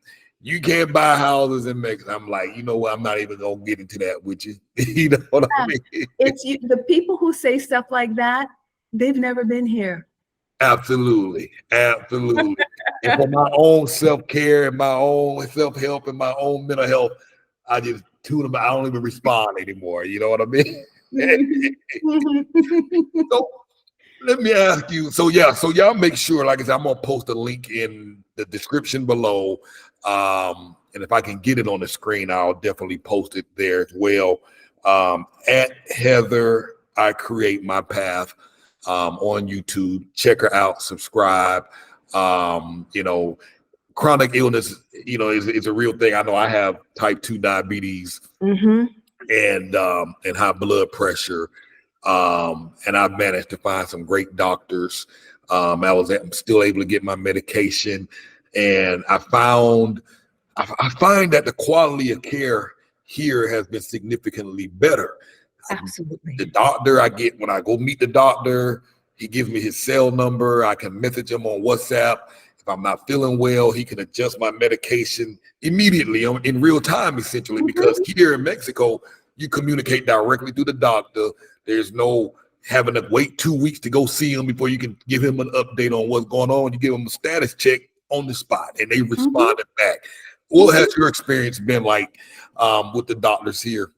You can't buy houses in Mexico. I'm like, you know what? I'm not even gonna get into that with you. You know what I
Yeah.
mean?
It's the people who say stuff like that, they've never been here.
Absolutely, absolutely. And for my own self-care and my own self-help and my own mental health, I just tune them. I don't even respond anymore. You know what I mean? So let me ask you. So yeah, so y'all make sure, like I said, I'm gonna post a link in the description below. And if I can get it on the screen, I'll definitely post it there as well. At Heather, I create my path on YouTube. Check her out, subscribe. You know, chronic illness, is a real thing. I know I have type 2 diabetes
Mm-hmm.
and high blood pressure. And I've managed to find some great doctors. I'm still able to get my medication, and I find that the quality of care here has been significantly better. The
Absolutely.
doctor I get when I go meet the doctor, he gives me his cell number. I can message him on WhatsApp. If I'm not feeling well, he can adjust my medication immediately in real time, essentially, because
Mm-hmm.
here in Mexico, you communicate directly through the doctor. There's no having to wait 2 weeks to go see him before you can give him an update on what's going on. You give him a status check on the spot, and they
Mm-hmm.
responded back. What has your experience been like with the doctors here?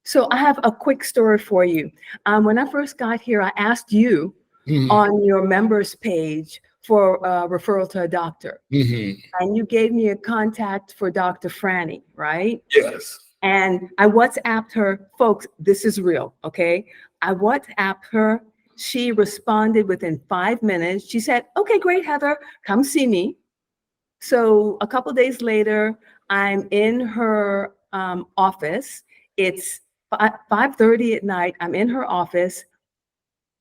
So I have a quick story for you. When I first got here, I asked you
Mhm,
on your members page for a referral to a doctor,
mhm.
and you gave me a contact for Dr. Franny, right?
Yes.
And I WhatsApped her, folks, this is real, okay? I WhatsApped her. She responded within 5 minutes. She said, okay, great, Heather, come see me. So a couple of days later, I'm in her office. It's 5:30 at night. I'm in her office.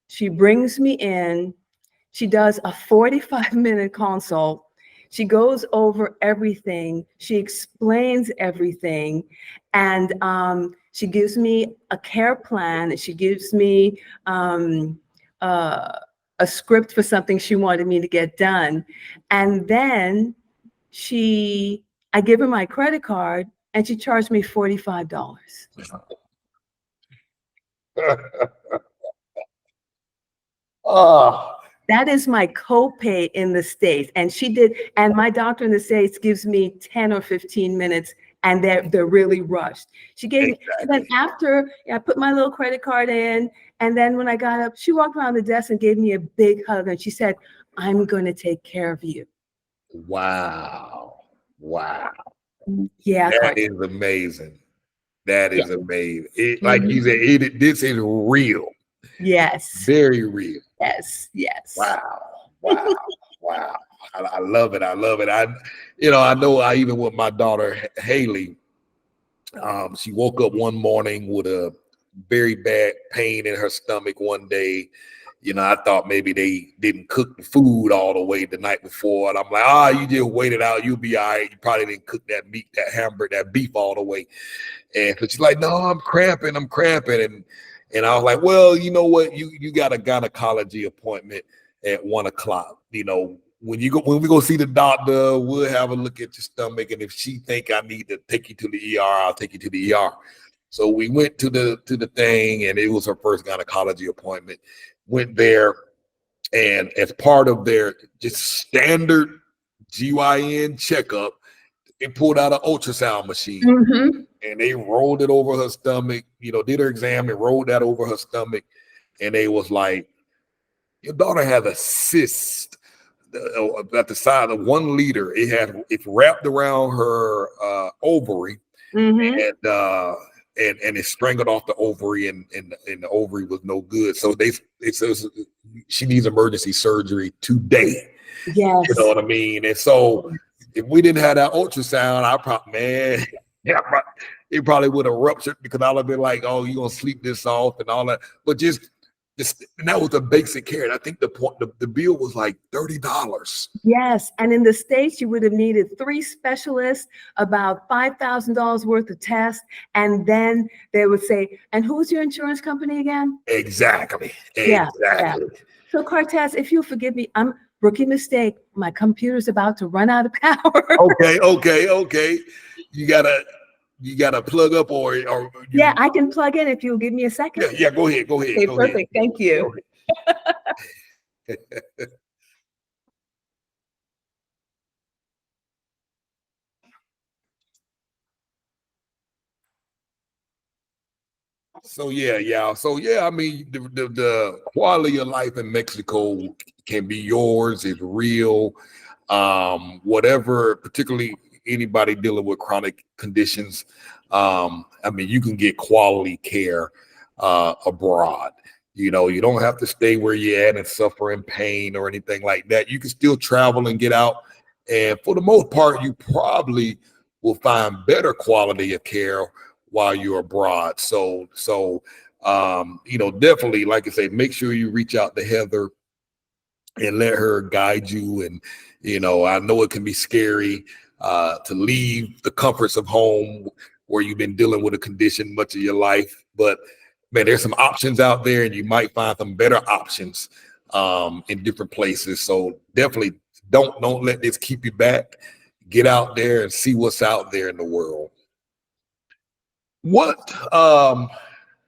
She brings me in. She does a 45-minute consult. She goes over everything. She explains everything. And she gives me a care plan. She gives me uh, a script for something she wanted me to get done. And then I give her my credit card, and she charged me $45.
Oh,
That is my copay in the States. And my doctor in the States gives me 10 or 15 minutes, and they're really rushed. So then
exactly.
after I put my little credit card in, and then when I got up, she walked around the desk and gave me a big hug, and she said, I'm going to take care of you.
Wow. Wow.
Yeah,
That
Carter.
is amazing. That
Yeah.
is amazing. Like you
Mhm.
said, this is real.
Yes.
Very real.
Yes. Yes.
Wow. Wow. Wow. I love it. I love it. I know I even with my daughter Haley, she woke up one morning with a very bad pain in her stomach one day. I thought maybe they didn't cook the food all the way the night before. And I'm like, you just wait it out. You'll be all right. You probably didn't cook that meat, that hamburger, that beef all the way. And so she's like, no, I'm cramping. And I was like, well, you know what? You got a gynecology appointment at 1:00. When we go see the doctor, we'll have a look at your stomach. And if she think I need to take you to the ER, I'll take you to the ER. So we went to the thing, and it was her first gynecology appointment. Went there, and as part of their just standard GYN checkup, they pulled out an ultrasound machine.
Mm-hmm.
And they rolled it over her stomach, did her exam and rolled that over her stomach. And they was like, your daughter has a cyst at the side of 1 liter. It's wrapped around her ovary,
Mm-hmm.
and it strangled off the ovary, and the ovary was no good. So it says she needs emergency surgery today.
Yes.
You know what I mean? And so if we didn't have that ultrasound, it probably would have ruptured, because I would have been like, oh, you're gonna sleep this off and all that. But just and that was the basic care. And I think the bill was like $30.
Yes. And in the States, you would have needed 3 specialists, about $5,000 worth of tests. And then they would say, and who's your insurance company again?
Exactly.
Yeah. So Cortez, if you'll forgive me, I'm rookie mistake. My computer's about to run out of power.
Okay. You gotta plug up or
yeah, I can plug in if you'll give me a second.
Yeah, go ahead.
Okay, perfect. Thank you.
So I mean, the quality of life in Mexico can be yours. It's real. Whatever, particularly anybody dealing with chronic conditions, I mean, you can get quality care abroad. You don't have to stay where you're at and suffer in pain or anything like that. You can still travel and get out, and for the most part, you probably will find better quality of care while you're abroad. So definitely, like I say, make sure you reach out to Heather and let her guide you. And I know it can be scary to leave the comforts of home where you've been dealing with a condition much of your life, but man, there's some options out there, and you might find some better options in different places. So definitely don't let this keep you back. Get out there and see what's out there in the world. What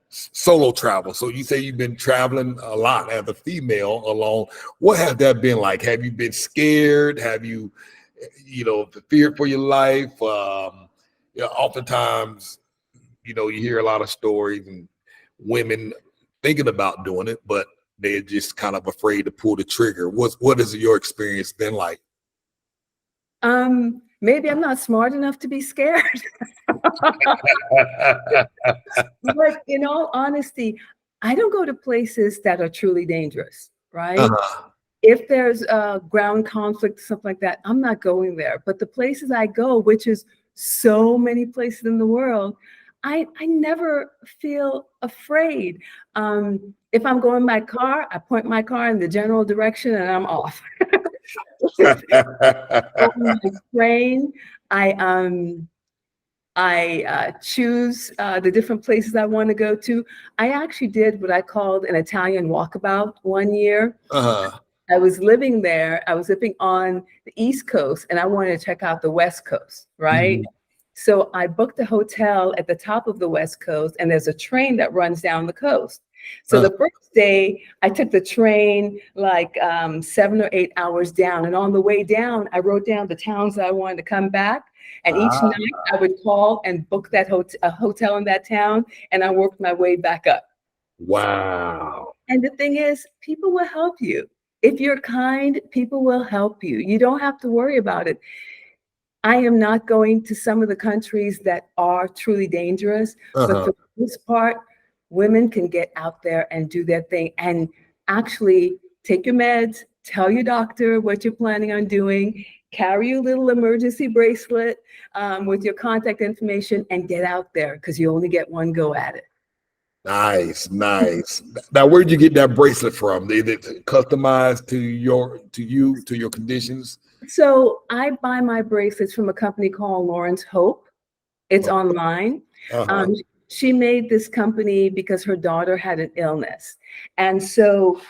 solo travel? So you say you've been traveling a lot as a female alone. What has that been like? Have you been scared? Have you, feared for your life? Oftentimes, you hear a lot of stories and women thinking about doing it, but they're just kind of afraid to pull the trigger. What has your experience been like?
Maybe I'm not smart enough to be scared. But in all honesty, I don't go to places that are truly dangerous, right?
Uh-huh.
If there's a ground conflict, stuff like that, I'm not going there. But the places I go, which is so many places in the world, I never feel afraid. If I'm going my car, I point my car in the general direction and I'm off. On my train, I choose the different places I want to go to. I actually did what I called an Italian walkabout one year.
Uh-huh.
I was living there. I was living on the East Coast, and I wanted to check out the West Coast, right?
Mm-hmm.
So I booked a hotel at the top of the West Coast, and there's a train that runs down the coast. So the first day, I took the train like 7 or 8 hours down. And on the way down, I wrote down the towns that I wanted to come back. And each night I would call and book that a hotel in that town. And I worked my way back up.
Wow.
And the thing is, people will help you. If you're kind, people will help you. You don't have to worry about it. I am not going to some of the countries that are truly dangerous, but for the most part, women can get out there and do their thing and actually take your meds, tell your doctor what you're planning on doing, carry your little emergency bracelet with your contact information, and get out there because you only get one go at it.
Nice, nice. Now, where'd you get that bracelet from? Is it customized to your conditions?
So I buy my bracelets from a company called Lawrence Hope. It's online.
Uh-huh.
She made this company because her daughter had an illness. And so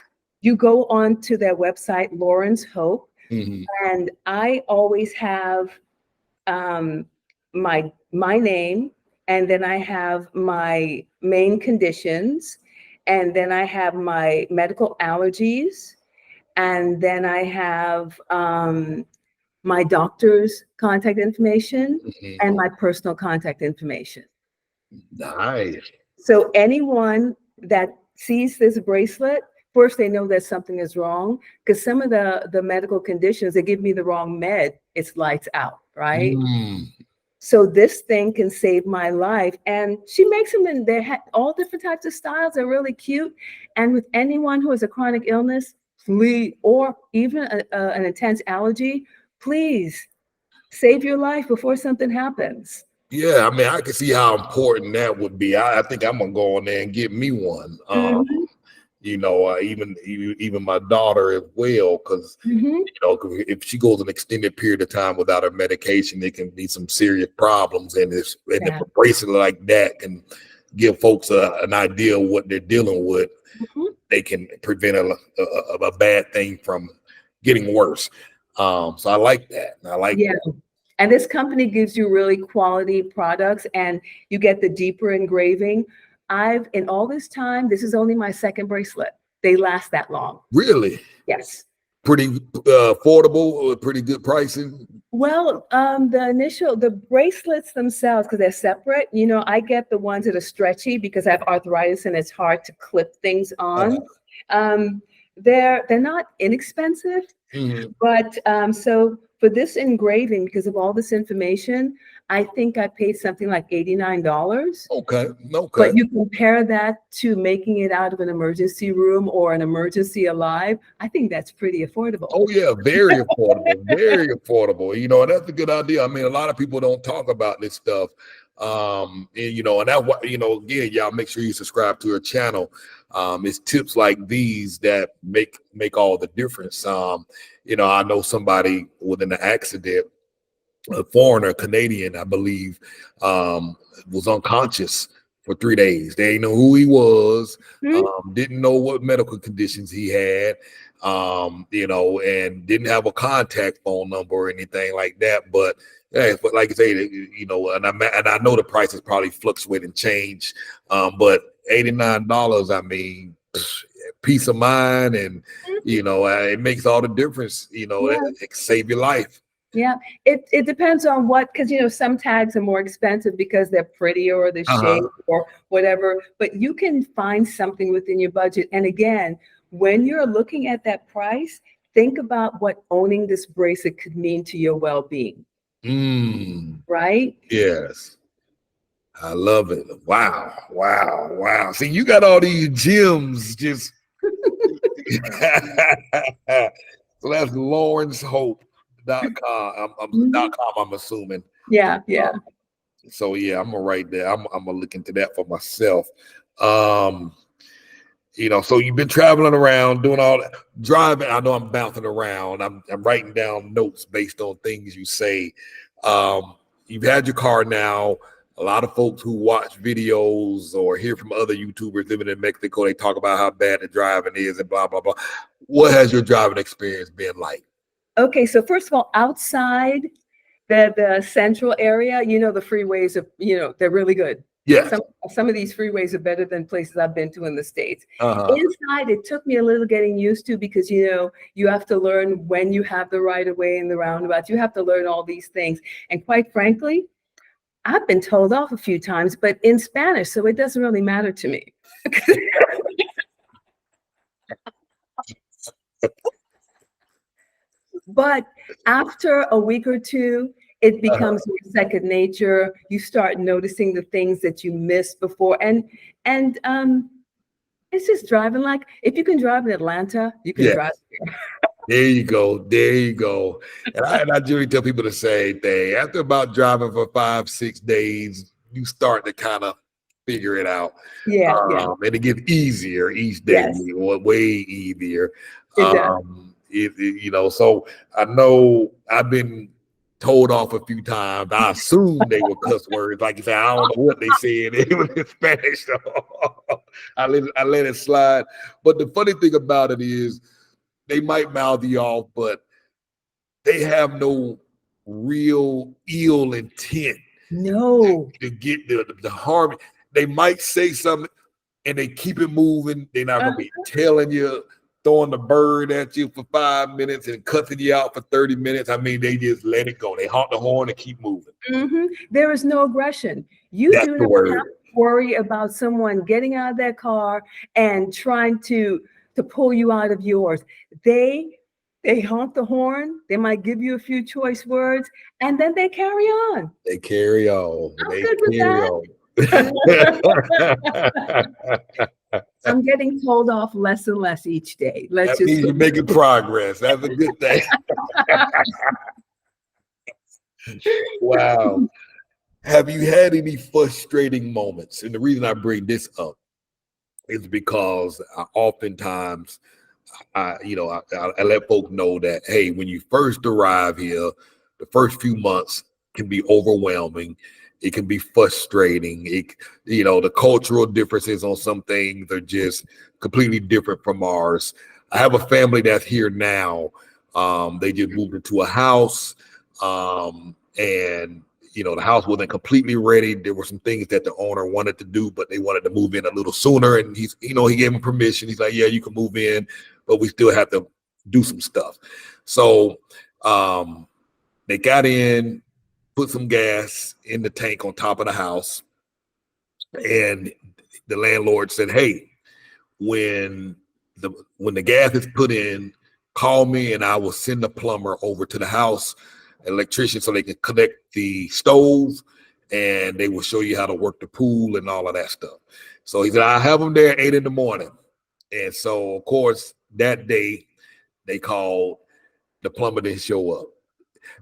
you go on to their website, Lawrence Hope, and I always have my name, and then I have my main conditions, and then I have my medical allergies, and then I have my doctor's contact information and my personal contact information.
Nice.
So anyone that sees this bracelet, first they know that something is wrong, because some of the medical conditions, they give me the wrong med, it's lights out, right? So this thing can save my life. And she makes them in, they have all different types of styles. They're really cute. And with anyone who has a chronic illness, please, or even an intense allergy, please save your life before something happens.
Yeah, I mean, I can see how important that would be. I think I'm gonna go on there and get me one. You know, even my daughter as well, because you know, if she goes an extended period of time without her medication, there can be some serious problems. And if a bracelet like that can give folks an idea of what they're dealing with, they can prevent a bad thing from getting worse. So I like that. I like that.
And this company gives you really quality products, and you get the deeper engraving. In all this time, this is only my second bracelet. They last that long.
Really?
Yes.
Pretty affordable, pretty good pricing.
Well, the bracelets themselves, because they're separate, you know, I get the ones that are stretchy because I have arthritis and it's hard to clip things on. They're not inexpensive, but so for this engraving, because of all this information, I think I paid something like $89.
Okay.
But you compare that to making it out of an emergency room or an emergency alive, I think that's pretty affordable.
Oh yeah, very affordable, very affordable. You know, and that's a good idea. I mean, a lot of people don't talk about this stuff. And, you know, and that's why, you know, again, y'all make sure you subscribe to her channel. It's tips like these that make all the difference. You know, I know somebody with an accident, a foreigner, Canadian, I believe, was unconscious for 3 days. They didn't know who he was, didn't know what medical conditions he had, you know, and didn't have a contact phone number or anything like that. But but like I say, you know, and I know the prices probably fluctuate and change, but $89, I mean, peace of mind, and you know, it makes all the difference. You know, it can save your life.
Yeah, it depends on what, because you know, some tags are more expensive because they're prettier or the shape or whatever, but you can find something within your budget. And again, when you're looking at that price, think about what owning this bracelet could mean to your well-being. Right?
Yes. I love it. Wow. Wow. Wow. See, you got all these gems just so that's LawrenceHope.com. I'm assuming.
Yeah.
So yeah, I'm gonna write that. I'm gonna look into that for myself. You know, so you've been traveling around, doing all that, driving. I know I'm bouncing around. I'm writing down notes based on things you say. You've had your car now. A lot of folks who watch videos or hear from other YouTubers living in Mexico, they talk about how bad the driving is and blah, blah, blah. What has your driving experience been like?
Okay, so first of all, outside the central area, you know, the freeways are, you know, they're really good.
Yeah.
Some of these freeways are better than places I've been to in the States. Inside, it took me a little getting used to, because, you know, you have to learn when you have the right of way and the roundabouts. You have to learn all these things. And quite frankly, I've been told off a few times, but in Spanish, so it doesn't really matter to me. But after a week or two, it becomes your second nature. You start noticing the things that you missed before. And it's just driving like, if you can drive in Atlanta, you can drive here.
There you go. There you go. And I generally tell people the same thing. After about driving for 5, 6 days, you start to kind of figure it out.
Yeah, yeah,
And it gets easier each day,
yes,
way easier.
it does.
So I know I've been told off a few times. I assume they were cuss words. Like you said, I don't know what they said. It was in Spanish. So I let it slide. But the funny thing about it is they might mouth you off, but they have no real ill intent
No.
to get the harm. They might say something and they keep it moving. They're not
Uh,
gonna be telling you, throwing the bird at you for 5 minutes and cutting you out for 30 minutes. I mean, they just let it go. They honk the horn and keep moving.
There is no aggression. You
That's
do
the
not have
word.
to worry about someone getting out of their car and trying to pull you out of yours. They honk the horn. They might give you a few choice words, and then they carry on.
They carry on.
I'm
They
good with
carry
that.
on.
I'm getting told off less and less each day. Let's
That
just
means
put
you're making progress. That's a good thing. Wow. Have you had any frustrating moments? And the reason I bring this up is because oftentimes I let folks know that, hey, when you first arrive here, the first few months can be overwhelming. It can be frustrating. The cultural differences on some things are just completely different from ours. I have a family that's here now. They just moved into a house, and the house wasn't completely ready. There were some things that the owner wanted to do, but they wanted to move in a little sooner. And he gave him permission. He's like, yeah, you can move in, but we still have to do some stuff. So they got in, put some gas in the tank on top of the house, and the landlord said, hey, when the gas is put in, call me and I will send the plumber over to the house, electrician, so they can connect the stove and they will show you how to work the pool and all of that stuff. So he said, I'll have them there at 8 a.m. And so, of course, that day they called, the plumber didn't show up.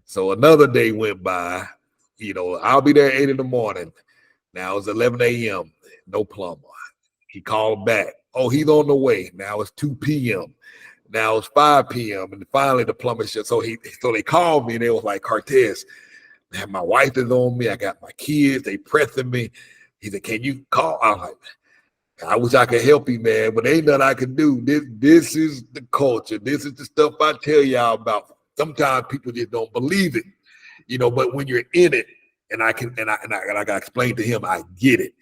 So another day went by, I'll be there at 8 a.m. Now it's 11 a.m. No plumber. He called back. Oh, he's on the way. Now it's 2 p.m. Now it's 5 p.m. And finally the plumber showed. So they called me and they was like, Cortez, man, my wife is on me. I got my kids. They pressing me. He said, can you call? I was like, I wish I could help you, man, but ain't nothing I can do. This is the culture. This is the stuff I tell y'all about. Sometimes people just don't believe it, but when you're in it, and I got explained to him, I get it.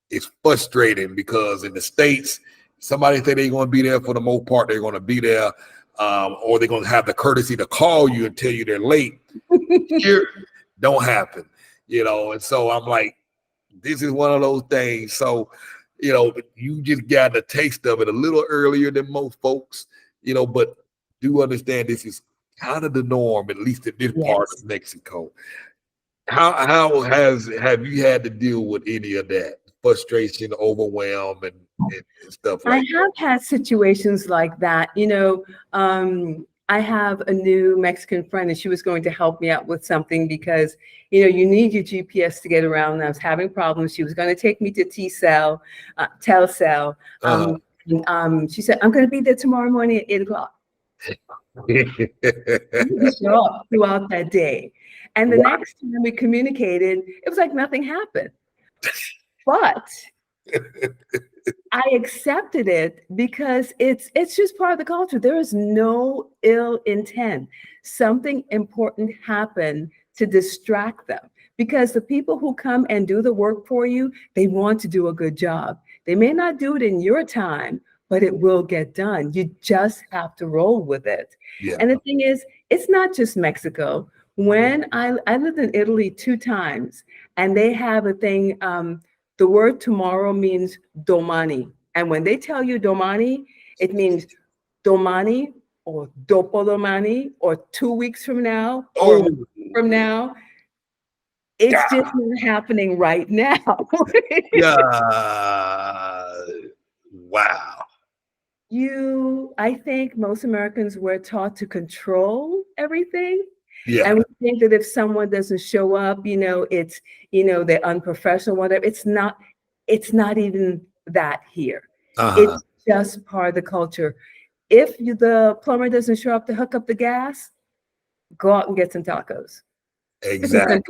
It's frustrating because in the States, somebody say they're going to be there for the most part, they're going to be there, or they're going to have the courtesy to call you and tell you they're late. Here, don't happen, and so I'm like, this is one of those things. So, you just got a taste of it a little earlier than most folks, but do understand this is kind of the norm, at least in this part
Yes.
of Mexico. Have you had to deal with any of that frustration, overwhelm, and stuff
I
like
have had situations like that. I have a new Mexican friend, and she was going to help me out with something because, you need your GPS to get around. And I was having problems. She was going to take me to Telcel.
that?
She said, I'm going to be there tomorrow morning at 8 o'clock. I didn't show up throughout that day. And the
Wow.
next time we communicated, it was like nothing happened. But I accepted it because it's just part of the culture. There is no ill intent. Something important happened to distract them because the people who come and do the work for you, they want to do a good job. They may not do it in your time, but it will get done. You just have to roll with it.
Yeah.
And the thing is, it's not just Mexico. When I lived in Italy 2 times, and they have a thing, the word tomorrow means domani. And when they tell you domani, it means domani or dopodomani or 2 weeks from now or a
Oh,
month from now. It's
God.
just not happening right now.
Yeah. Wow.
I think most Americans were taught to control everything.
Yeah.
And we think that if someone doesn't show up, it's, they're unprofessional, whatever. It's not even that here.
Uh-huh.
It's just part of the culture. If the plumber doesn't show up to hook up the gas, go out and get some tacos. It's as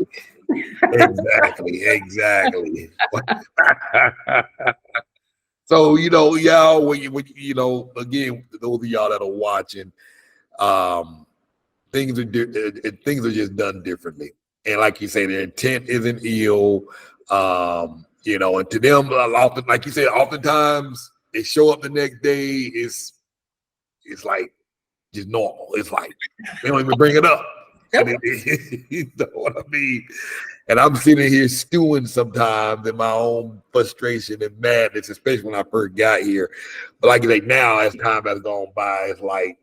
Exactly. Exactly. So, y'all, again, those of y'all that are watching, um, things are just done differently. And like you say, their intent isn't ill. And to them, often, like you said, oftentimes they show up the next day, it's like just normal. It's like they don't even bring it up. And you know what I mean? And I'm sitting here stewing sometimes in my own frustration and madness, especially when I first got here. But like you say, now as time has gone by, it's like,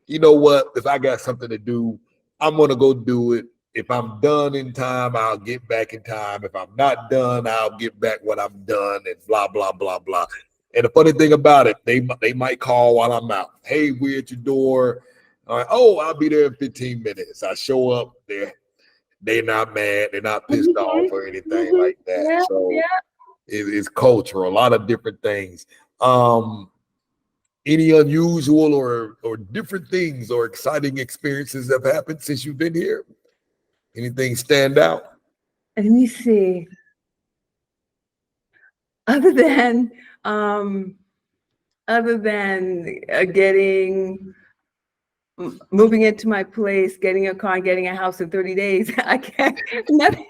you know what? If I got something to do, I'm gonna go do it. If I'm done in time, I'll get back in time. If I'm not done, I'll get back when I'm done, and blah blah blah blah. And the funny thing about it, they might call while I'm out. Hey, we're at your door. All right, oh, I'll be there in 15 minutes. I show up there. They're not mad. They're not pissed off or anything like that.
Yeah,
So
yeah.
it's cultural, a lot of different things. Any unusual or different things or exciting experiences have happened since you've been here? Anything stand out?
Let me see. Other than um, getting moving into my place, getting a car, and getting a house in 30 days, I can't. Nothing.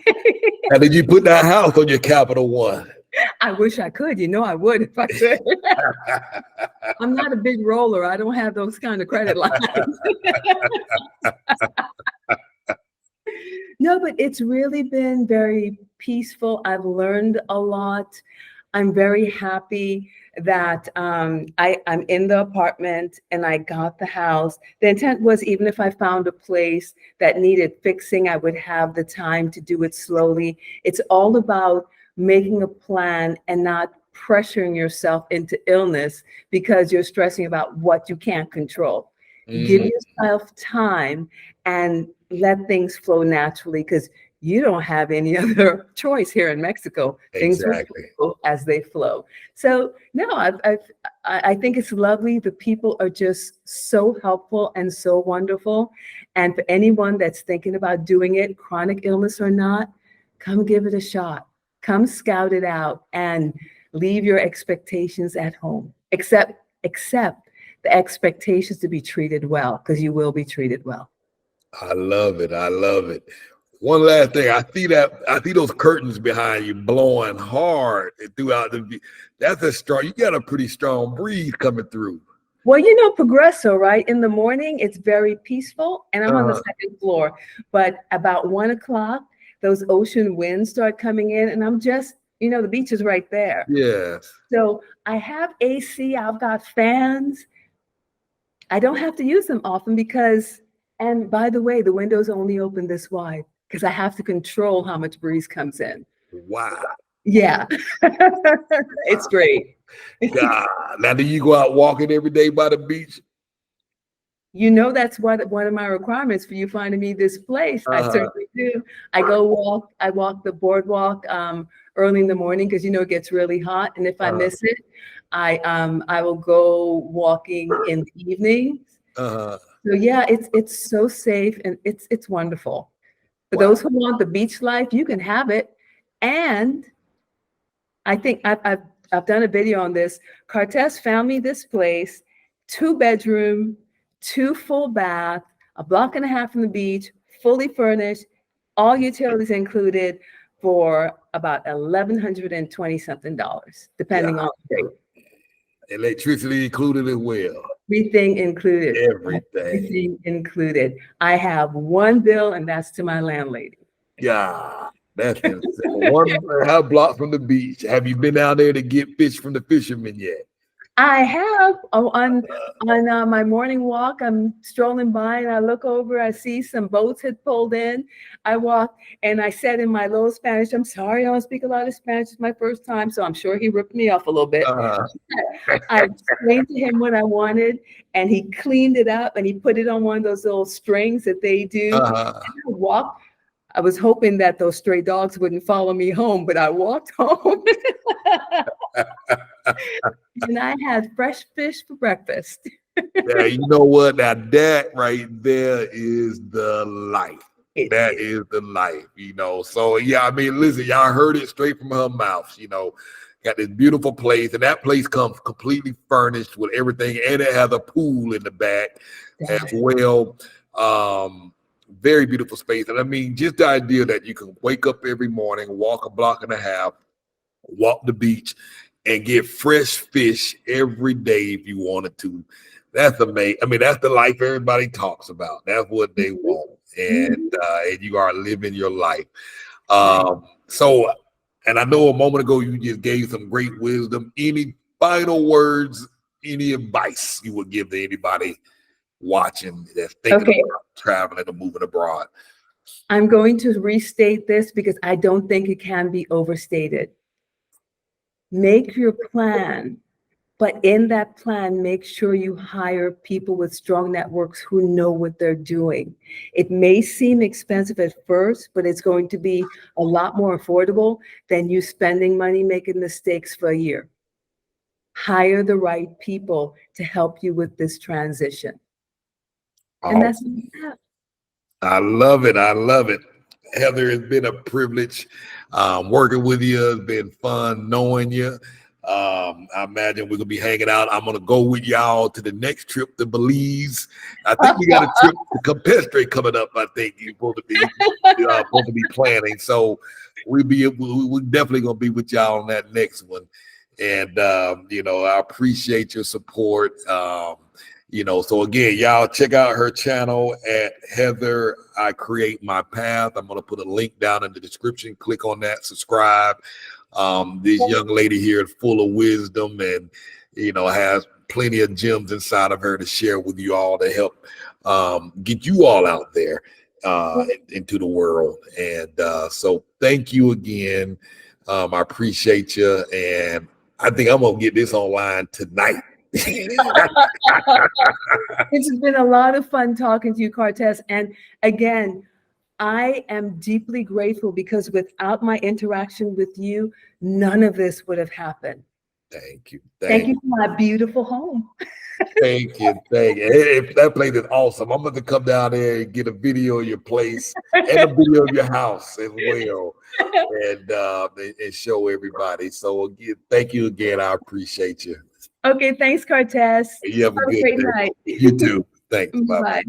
Now, did you put that house on your Capital One?
I wish I could. I would if I could. I'm not a big roller. I don't have those kind of credit lines. No, but it's really been very peaceful. I've learned a lot. I'm very happy that I'm in the apartment and I got the house. The intent was, even if I found a place that needed fixing, I would have the time to do it slowly. It's all about making a plan and not pressuring yourself into illness because you're stressing about what you can't control. Give yourself time and let things flow naturally, because you don't have any other choice here in Mexico. Things will
Exactly.
flow as they flow. So no, I think it's lovely. The people are just so helpful and so wonderful. And for anyone that's thinking about doing it, chronic illness or not, come give it a shot. Come scout it out and leave your expectations at home. Except the expectations to be treated well, because you will be treated well.
I love it. I love it. One last thing, I see those curtains behind you blowing hard throughout that's a strong. You got a pretty strong breeze coming through.
Well, Progresso, right? In the morning, it's very peaceful, and I'm on the second floor. But about 1 o'clock, those ocean winds start coming in, and I'm just, the beach is right there.
Yes.
So I have AC. I've got fans. I don't have to use them often because, and by the way, the windows only open this wide because I have to control how much breeze comes in.
Wow.
Yeah. It's great.
God. Now, do you go out walking every day by the beach?
That's one of my requirements for you finding me this place. I certainly do. I walk the boardwalk early in the morning because it gets really hot. And if I miss it, I will go walking in the evenings. So yeah, it's so safe and it's wonderful. For those who want the beach life, you can have it. And I think I've done a video on this. Cortez found me this place, 2-bedroom, 2 full bath, a block and a half from the beach, fully furnished, all utilities included, for about $1,120 something, depending on the rate.
Electricity included as well.
Everything included.
Everything
included. I have one bill, and that's to my landlady.
Yeah, that's insane. 1.5 block from the beach. Have you been down there to get fish from the fishermen yet?
I have on my morning walk. I'm strolling by and I look over. I see some boats had pulled in. I walk and I said in my little Spanish, "I'm sorry, I don't speak a lot of Spanish. It's my first time, so I'm sure he ripped me off a little bit."
Uh,
I explained to him what I wanted, and he cleaned it up and he put it on one of those little strings that they do.
uh,
And I walked. I was hoping that those stray dogs wouldn't follow me home, but I walked home. And I had fresh fish for breakfast.
yeah, you know what? Now that right there is the life.
It
That
is.
is the life, you know. So yeah, I mean, listen, y'all heard it straight from her mouth. You know, got this beautiful place, and that place comes completely furnished with everything, and it has a pool in the back as well. Very beautiful space, and I mean, just the idea that you can wake up every morning, walk a block and a half, walk the beach, and get fresh fish every day if you wanted to. That's amazing. I mean, that's the life everybody talks about. That's what they want, and you are living your life. So, and I know a moment ago you just gave some great wisdom. Any final words, any advice you would give to anybody watching that's thinking
Okay,
about traveling or moving abroad?
I'm going to restate this because I don't think it can be overstated. Make your plan, but in that plan, make sure you hire people with strong networks who know what they're doing. It may seem expensive at first, but it's going to be a lot more affordable than you spending money making mistakes for a year. Hire the right people to help you with this transition. And that's what we have.
I love it. I love it. Heather, it's been a privilege working with you. It's been fun knowing you. I imagine we're gonna be hanging out. I'm gonna go with y'all to the next trip to Belize. I think we got a trip to Campestre coming up. I think you're supposed to be planning. So we're definitely gonna be with y'all on that next one. And you know, I appreciate your support. You know, so again, y'all check out her channel at Heather I Create My Path. I'm going to put a link down in the description. Click on that, subscribe. This young lady here is full of wisdom and, you know, has plenty of gems inside of her to share with you all to help get you all out there into the world. And so thank you again. I appreciate you. And I think I'm going to get this online tonight.
It's been a lot of fun talking to you, Cortez. And again, I am deeply grateful because without my interaction with you, none of this would have happened.
Thank you.
Thank you for my beautiful home.
Thank you. Hey, that place is awesome. I'm going to come down there and get a video of your place and a video of your house as well, and show everybody. So again, thank you again. I appreciate you.
Okay, thanks, Cortez.
You have a good
great
day.
night.
You too. Thanks. Bye.
Bye.